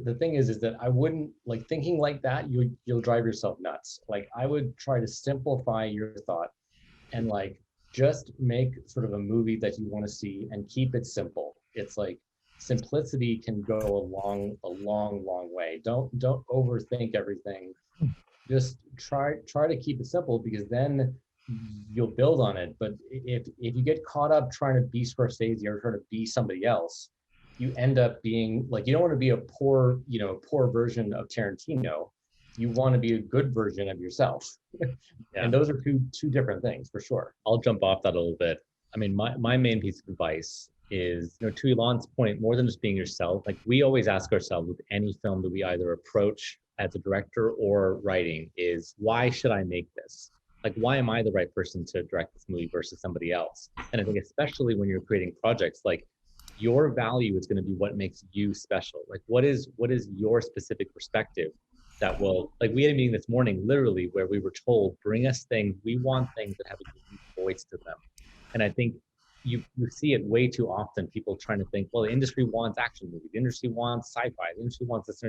the thing is that I wouldn't thinking like that. You'll drive yourself nuts. I would try to simplify your thought and just make sort of a movie that you want to see and keep it simple. It's simplicity can go a long way. Don't overthink everything. just try to keep it simple, because then you'll build on it. But if you get caught up trying to be Scorsese or trying to be somebody else, you end up being like, you don't want to be a poor version of Tarantino. You want to be a good version of yourself. Yeah. And those are two different things for sure. I'll jump off that a little bit. I mean, my main piece of advice is, to Elan's point, more than just being yourself, like we always ask ourselves with any film that we either approach as a director or writing is, why should I make this? Like, why am I the right person to direct this movie versus somebody else? And I think especially when you're creating projects, like your value is going to be what makes you special. Like, what is your specific perspective that will, like, we had a meeting this morning, literally, where we were told, bring us things, we want things that have a unique voice to them. And I think you see it way too often, people trying to think, well, the industry wants action movies, the industry wants sci-fi, the industry wants this,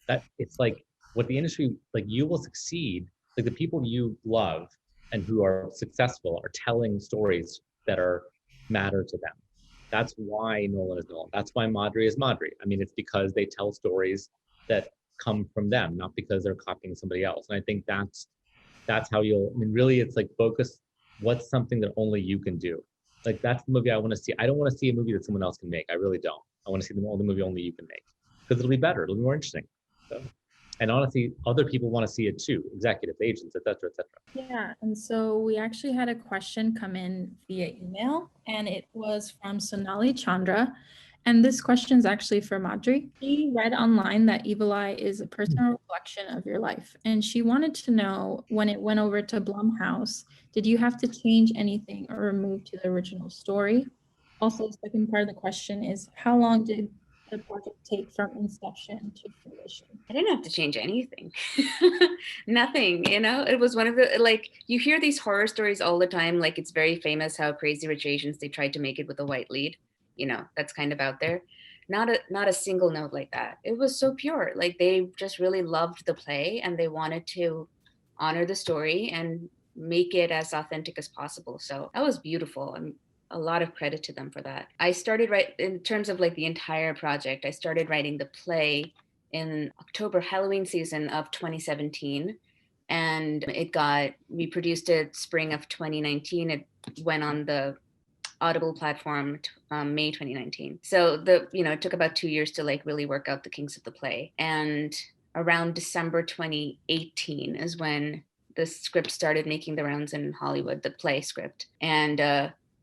that. It's like, what the industry, like, you will succeed, like the people you love and who are successful are telling stories that are matter to them. That's why Nolan is Nolan. That's why Madhuri is Madhuri. I mean, it's because they tell stories that come from them, not because they're copying somebody else. And I think that's how you'll, I mean, really, it's like, focus, what's something that only you can do? Like, that's the movie I want to see. I don't want to see a movie that someone else can make. I really don't. I want to see the movie only you can make, because it'll be better. It'll be more interesting. So, and honestly, other people want to see it too, executives, agents, et cetera, et cetera. Yeah, and so we actually had a question come in via email, and it was from Sonali Chandra. And this question is actually for Madhuri. She read online that Evil Eye is a personal reflection of your life, and she wanted to know, when it went over to Blumhouse, did you have to change anything or remove to the original story? Also, the second part of the question is, how long did the project take from inception to fruition? I didn't have to change anything. Nothing, it was one of the, like, you hear these horror stories all the time, like it's very famous how Crazy Rich Asians, they tried to make it with a white lead, that's kind of out there. Not a single note like that. It was so pure. Like, they just really loved the play and they wanted to honor the story and make it as authentic as possible. So that was beautiful. A lot of credit to them for that. I started in terms of like the entire project, I started writing the play in October Halloween season of 2017. And we produced it spring of 2019. It went on the Audible platform May 2019. So it took about 2 years to like really work out the kinks of the play. And around December 2018 is when the script started making the rounds in Hollywood, the play script. And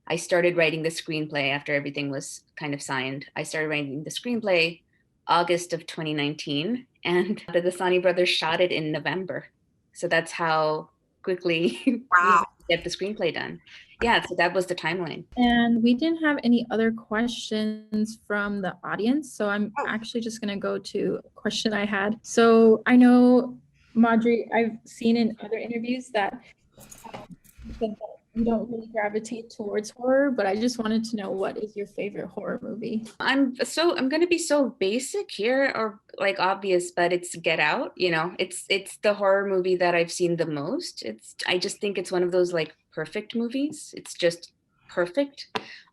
I started writing the screenplay after everything was kind of signed. I started writing the screenplay August of 2019, and the Dassani brothers shot it in November. So that's how quickly wow. we get the screenplay done. Yeah, so that was the timeline. And we didn't have any other questions from the audience, so I'm actually just going to go to a question I had. So I know, Madhuri, I've seen in other interviews that you don't really gravitate towards horror, but I just wanted to know, what is your favorite horror movie? I'm going to be so basic here, or like obvious, but it's Get Out. It's the horror movie that I've seen the most. I just think it's one of those like perfect movies. It's just perfect.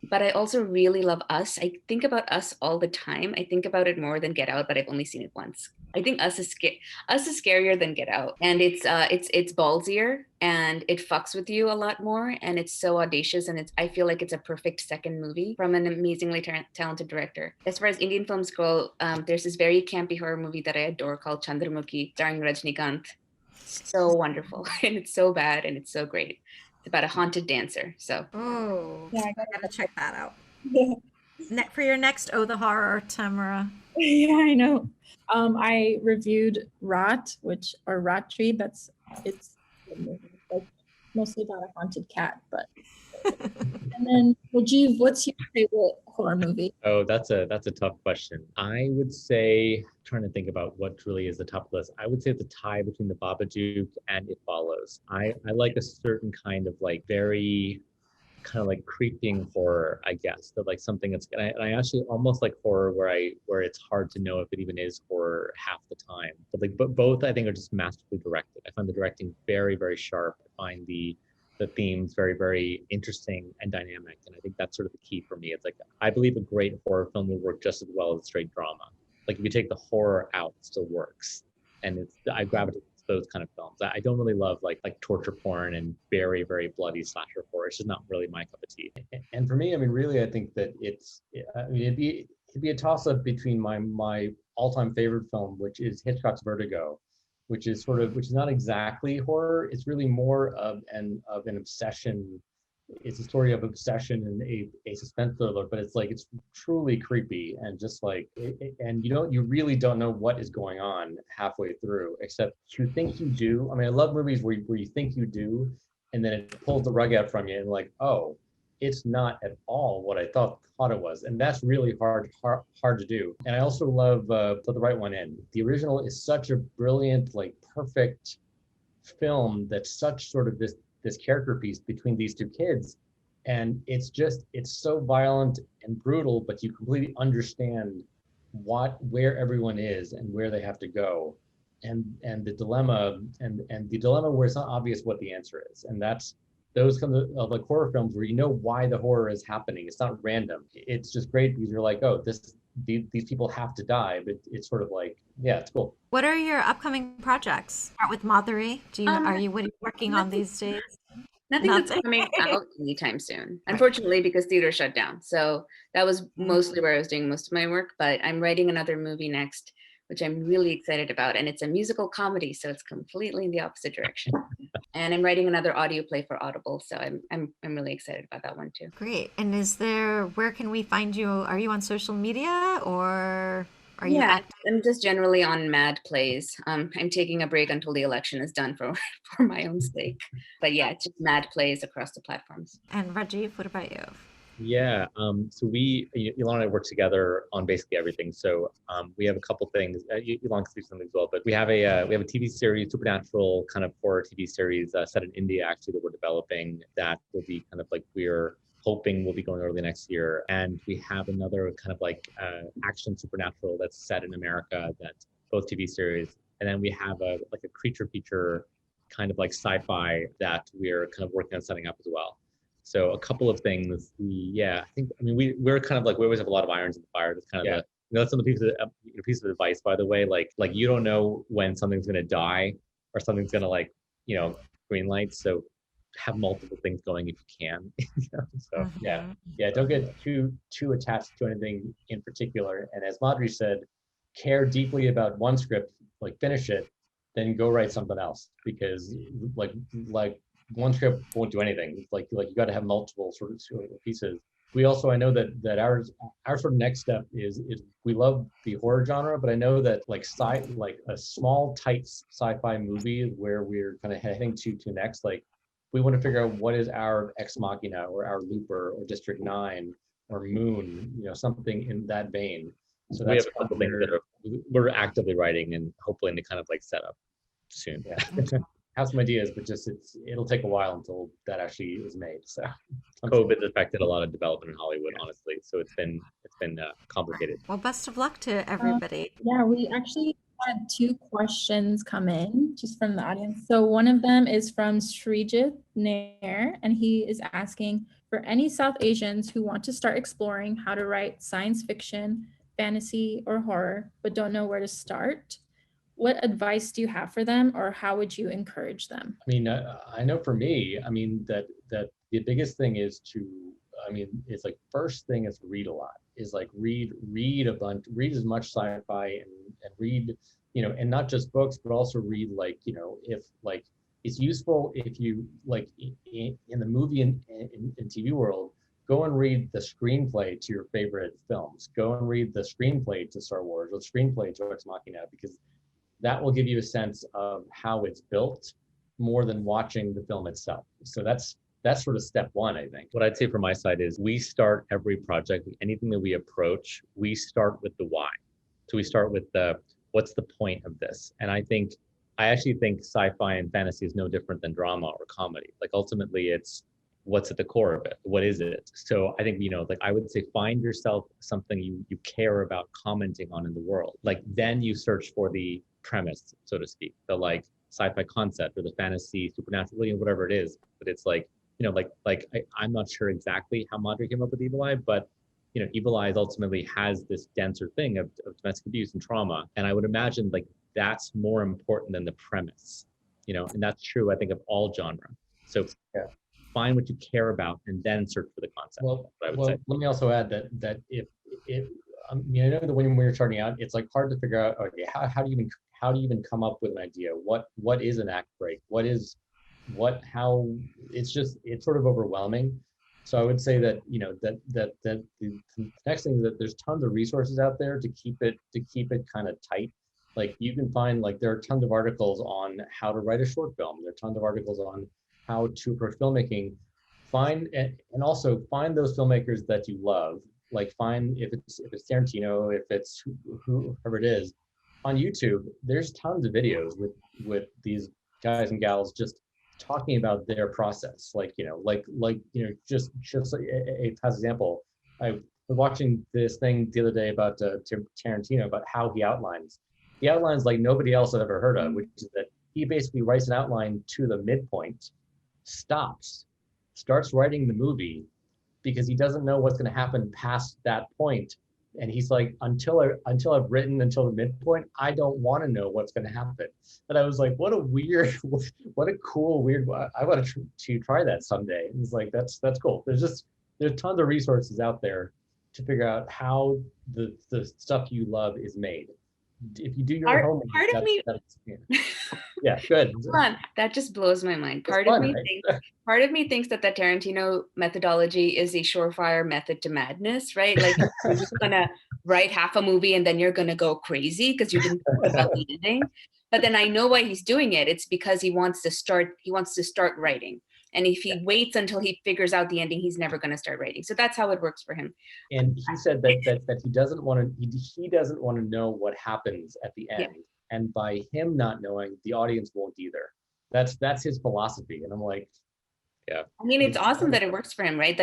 But I also really love Us. I think about Us all the time. I think about it more than Get Out, but I've only seen it once. I think Us is scarier than Get Out, and it's ballsier and it fucks with you a lot more, and it's so audacious, and I feel like it's a perfect second movie from an amazingly talented director. As far as Indian films go, there's this very campy horror movie that I adore called Chandramukhi, starring Rajnikant. So wonderful, and it's so bad and it's so great. It's about a haunted dancer. So yeah, I gotta check that out. For your next the Horror, Tamara. Yeah, I know. I reviewed Rot, Ratri. It's like mostly about a haunted cat, but. And then, Rajeev, what's your favorite horror movie? Oh, that's a tough question. I would say, trying to think about what really is the top list. I would say it's a tie between The Babadook and It Follows. I like a certain kind of like very kind of like creeping horror, I guess, that like something that's, and I actually almost like horror where it's hard to know if it even is horror half the time. But both I think are just masterfully directed. I find the directing very, very sharp. I find the themes very, very interesting and dynamic. And I think that's sort of the key for me. It's like, I believe a great horror film will work just as well as straight drama. Like, if you take the horror out, it still works. And I gravitate those kind of films. I don't really love like torture porn and very, very bloody slasher horror. It's just not really my cup of tea. And for me, I mean, really, I think that it'd be a toss up between my all-time favorite film, which is Hitchcock's Vertigo, which is not exactly horror. It's really more of an obsession. It's a story of obsession and a suspense thriller, but it's truly creepy and just like, and you really don't know what is going on halfway through, except you think you do. I mean, I love movies where you think you do, and then it pulls the rug out from you and like, oh, it's not at all what I thought it was. And that's really hard to do. And I also love Put the Right One In. The original is such a brilliant, like perfect film that's such sort of this character piece between these two kids. And it's so violent and brutal, but you completely understand where everyone is and where they have to go. And the dilemma where it's not obvious what the answer is. And that's those kinds of like horror films where you know why the horror is happening. It's not random. It's just great because you're like, oh, these people have to die, but it's sort of like, yeah, it's cool. What are your upcoming projects? Start with Madhuri. What are you working on these days? Nothing that's coming out anytime soon, unfortunately, because theater shut down. So that was mostly where I was doing most of my work, but I'm writing another movie next, which I'm really excited about. And it's a musical comedy, so it's completely in the opposite direction. And I'm writing another audio play for Audible, so I'm really excited about that one too. Great. And where can we find you? Are you on social media or are you active? I'm just generally on Mad Plays. I'm taking a break until the election is done for my own sake. But yeah, it's just Mad Plays across the platforms. And Rajeev, what about you? Yeah, so Elan and I work together on basically everything. So we have a couple things. Elan can speak something as well, but we have a TV series, supernatural kind of horror TV series set in India actually that we're developing. That will be kind of like we're hoping will be going early next year. And we have another kind of like action supernatural that's set in America. That's both TV series, and then we have a creature feature kind of like sci-fi that we're kind of working on setting up as well. So a couple of things. We're kind of like, we always have a lot of irons in the fire. That's kind of that's some of the piece of advice, by the way. Like you don't know when something's gonna die or something's gonna green light. So have multiple things going if you can. So don't get too attached to anything in particular. And as Madhuri said, care deeply about one script, like finish it, then go write something else, because like one script won't do anything. It's like you got to have multiple sort of pieces. We also, I know that our sort of next step is we love the horror genre, but I know that like a small tight sci-fi movie where we're kind of heading to next, like we want to figure out what is our Ex Machina or our Looper or District 9 or Moon, something in that vein. So we have a couple things that we're actively writing and hopefully to kind of like set up soon. Yeah. Have some ideas, but it'll take a while until that actually is made. So COVID's affected a lot of development in Hollywood, honestly. So it's been complicated. Well, best of luck to everybody. We actually had 2 questions come in just from the audience. So one of them is from Srijit Nair, and he is asking for any South Asians who want to start exploring how to write science fiction, fantasy, or horror, but don't know where to start. What advice do you have for them, or how would you encourage them? I mean, I know for me, I mean, that the biggest thing is it's like first thing is read a lot, is like read a bunch, read as much sci-fi and read, and not just books, but also read if like it's useful if you like in the movie and TV world, go and read the screenplay to your favorite films. Go and read the screenplay to Star Wars or the screenplay to Ex Machina, because that will give you a sense of how it's built more than watching the film itself. So that's sort of step one, I think. What I'd say from my side is we start every project, anything that we approach, we start with the why. So we start with what's the point of this? And I actually think sci-fi and fantasy is no different than drama or comedy. Like ultimately it's what's at the core of it. What is it? So I think, I would say find yourself something you care about commenting on in the world. Like then you search for the premise, so to speak, the like sci-fi concept or the fantasy, supernatural, whatever it is. But it's like, I'm not sure exactly how Madhuri came up with Evil Eye, but Evil Eye ultimately has this denser thing of domestic abuse and trauma. And I would imagine like that's more important than the premise, and that's true, I think, of all genre. So find what you care about and then search for the concept. Well, say. Let me also add that if I know that when you're starting out, it's like hard to figure out, okay, how do you even come up with an idea? What is an act break? How it's sort of overwhelming. So I would say that the next thing is that there's tons of resources out there to keep it kind of tight. Like you can find, like, there are tons of articles on how to write a short film. There are tons of articles on how to approach filmmaking. And also find those filmmakers that you love. Like find if it's Tarantino, if it's whoever it is, on YouTube. There's tons of videos with these guys and gals just talking about their process. Just a past example. I was watching this thing the other day about Tarantino, about how he outlines. He outlines like nobody else I've ever heard of, which is that he basically writes an outline to the midpoint, stops, starts writing the movie, because he doesn't know what's going to happen past that point. And he's like, until I've written until the midpoint, I don't want to know what's going to happen. And I was like, what a cool, weird, I want to try that someday. And it's like, that's cool. There's tons of resources out there to figure out how the stuff you love is made. If you do your homework, yeah, good. Fun. That just blows my mind. Part of me thinks that the Tarantino methodology is a surefire method to madness, right? Like you're just gonna write half a movie and then you're gonna go crazy because you didn't think about the ending. But then I know why he's doing it. It's because he wants to start writing. And if he waits until he figures out the ending, he's never going to start writing. So that's how it works for him. And he said that he doesn't want to know what happens at the end. Yeah. And by him not knowing, the audience won't either. That's his philosophy. And I'm like, yeah. I mean, it's awesome that it works for him, right?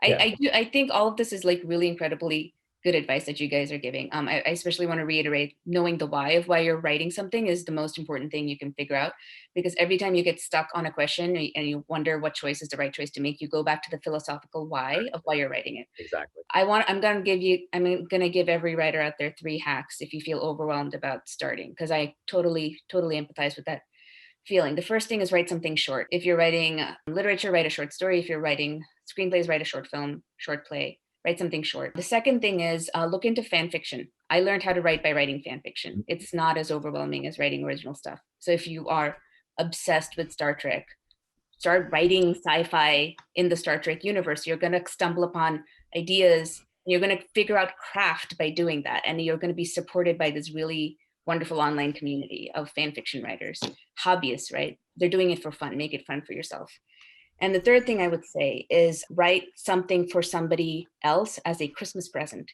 I think all of this is like really incredibly good advice that you guys are giving. I especially want to reiterate, knowing the why of why you're writing something is the most important thing you can figure out, because every time you get stuck on a question and you wonder what choice is the right choice to make, you go back to the philosophical why of why you're writing it. Exactly. I'm going to give every writer out there 3 hacks if you feel overwhelmed about starting, because I totally empathize with that feeling. The first thing is write something short. If you're writing literature, write a short story. If you're writing screenplays, write a short film, short play. Write something short. The second thing is look into fan fiction. I learned how to write by writing fan fiction. It's not as overwhelming as writing original stuff. So if you are obsessed with Star Trek, start writing sci-fi in the Star Trek universe. You're going to stumble upon ideas. You're going to figure out craft by doing that. And you're going to be supported by this really wonderful online community of fan fiction writers, hobbyists, right? They're doing it for fun. Make it fun for yourself. And the third thing I would say is write something for somebody else as a Christmas present.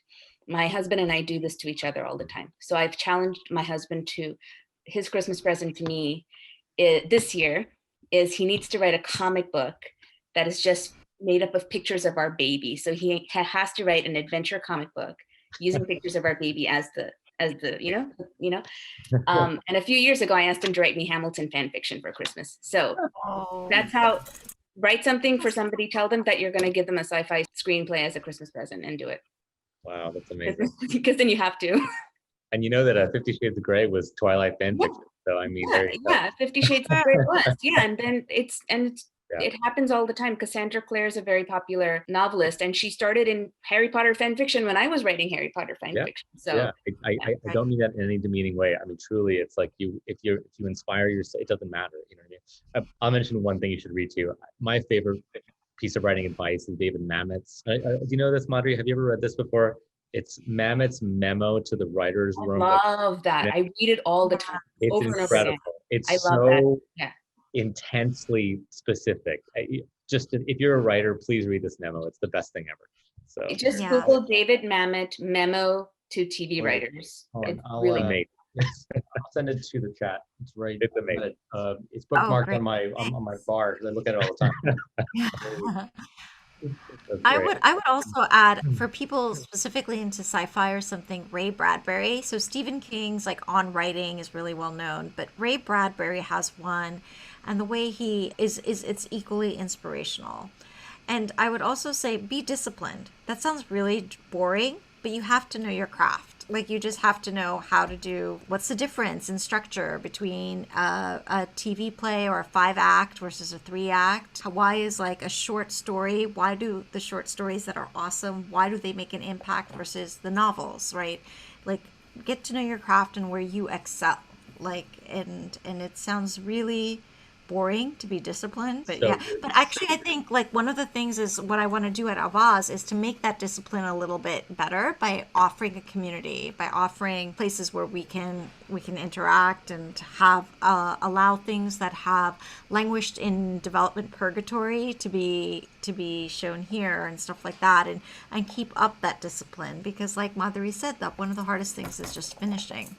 My husband and I do this to each other all the time. So I've challenged my husband to, his Christmas present to me this year is he needs to write a comic book that is just made up of pictures of our baby. So he has to write an adventure comic book using pictures of our baby as the and a few years ago I asked him to write me Hamilton fan fiction for Christmas. So that's how. Write something for somebody, tell them that you're going to give them a sci-fi screenplay as a Christmas present and do it. Wow, that's amazing. Because then you have to. And you know that 50 Shades of Grey was Twilight fan fiction. So I mean, 50 Shades of Grey was. Yeah, and then it happens all the time. Cassandra Clare is a very popular novelist, and she started in Harry Potter fan fiction when I was writing Harry Potter fan fiction. So I don't mean that in any demeaning way. I mean, truly, it's like if you inspire yourself, it doesn't matter. You know what I mean? I'll mention one thing you should read too. My favorite piece of writing advice is David Mamet's. Do you know this, Madhuri? Have you ever read this before? It's Mamet's memo to the writer's room. I love that. I read it all the time. It's incredible. It's so intensely specific. If you're a writer, please read this memo. It's the best thing ever. So just Google David Mamet memo to TV writers. It's really amazing. I'll send it to the chat. It's right. It's amazing. It's bookmarked on my bar because I look at it all the time. I would also add, for people specifically into sci-fi or something, Ray Bradbury. So Stephen King's like On Writing is really well known, but Ray Bradbury has one, and the way he is it's equally inspirational. And I would also say be disciplined. That sounds really boring, but you have to know your craft. like you just have to know how to do, what's the difference in structure between a TV play or a 5-act versus a 3-act. Why is like a short story, why do the short stories that are awesome, why do they make an impact versus the novels, right? Like, get to know your craft and where you excel. Like, and it sounds really boring to be disciplined, but yeah, but actually I think like one of the things is what I want to do at Avaaz is to make that discipline a little bit better by offering a community, by offering places where we can interact and have allow things that have languished in development purgatory to be shown here and stuff like that, and keep up that discipline, because like Madhuri said, that one of the hardest things is just finishing,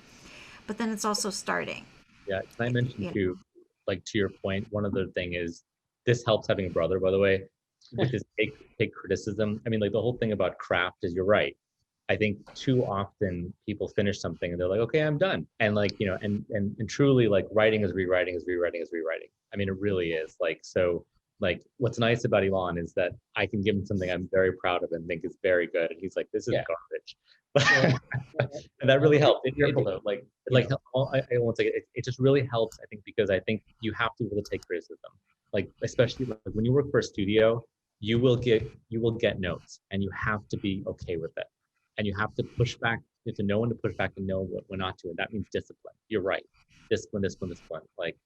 but then it's also starting. Yeah, can I mention too, like to your point, one other thing is this helps having a brother, by the way, which is take criticism. I mean, like the whole thing about craft is, you're right. I think too often people finish something and they're like, okay, I'm done. And like, you know, and truly like writing is rewriting is rewriting is rewriting. I mean, it really is. Like, so like what's nice about Elan is that I can give him something I'm very proud of and think is very good. And he's like, this is garbage. And that really helps. I won't say it just really helps, I think, because I think you have to be able to take criticism. Like, especially like when you work for a studio, you will get notes and you have to be okay with it. And you have to push back, you have to know when to push back and know when not to. And that means discipline. You're right. Discipline. Like,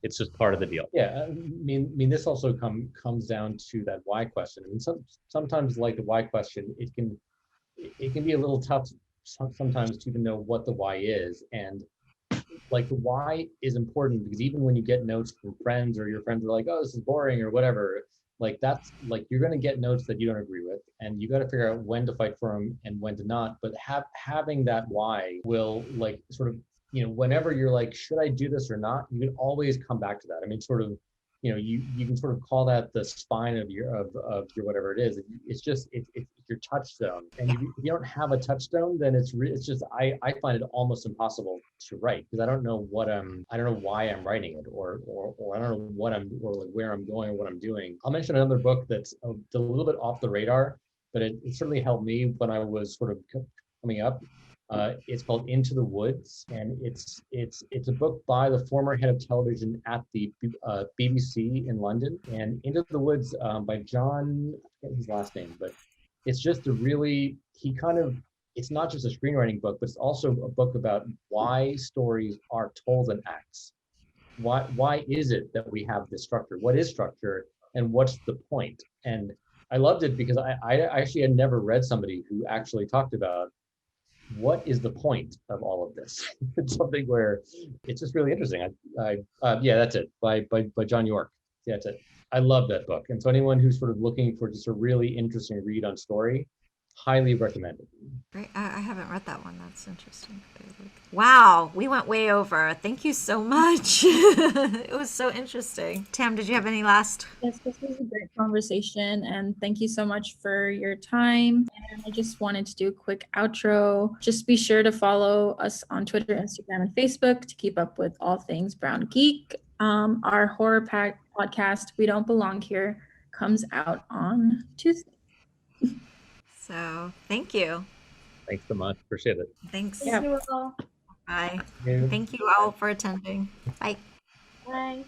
it's just part of the deal. Yeah, I mean, this also comes down to that why question. I mean, sometimes like the why question, it can be a little tough sometimes to even know what the why is. And like the why is important, because even when you get notes from friends, or your friends are like, oh, this is boring or whatever, like that's like, you're going to get notes that you don't agree with, and you got to figure out when to fight for them and when to not. But having that why will, like, sort of, you know, whenever you're like, should I do this or not, you can always come back to that. I mean, sort of, you know, you can sort of call that the spine of your whatever it is. It's just it's your touchstone. And if you don't have a touchstone, then it's just I find it almost impossible to write, because I don't know why I'm writing it, or I don't know what I'm, or like where I'm going or what I'm doing. I'll mention another book that's a little bit off the radar, but it certainly helped me when I was sort of coming up. It's called Into the Woods, and it's a book by the former head of television at the BBC in London. And Into the Woods by John, I forget his last name, but it's just a really, it's not just a screenwriting book, but it's also a book about why stories are told in acts. Why is it that we have this structure? What is structure, and what's the point? And I loved it because I actually had never read somebody who actually talked about what is the point of all of this. It's something where it's just really interesting. Yeah, that's it, by John York. Yeah, that's it. I love that book. And so anyone who's sort of looking for just a really interesting read on story, highly recommended. Great. I haven't read that one. That's interesting. Wow, we went way over. Thank you so much. It was so interesting. Tam, did you have any last? Yes, this was a great conversation, and thank you so much for your time. And I just wanted to do a quick outro. Just be sure to follow us on Twitter, Instagram, and Facebook to keep up with all things Brown Geek. Our horror pack podcast, We Don't Belong Here, comes out on Tuesday. So thank you. Thanks so much. Appreciate it. Thanks. Yeah. Bye. Thank you all for attending. Bye. Bye.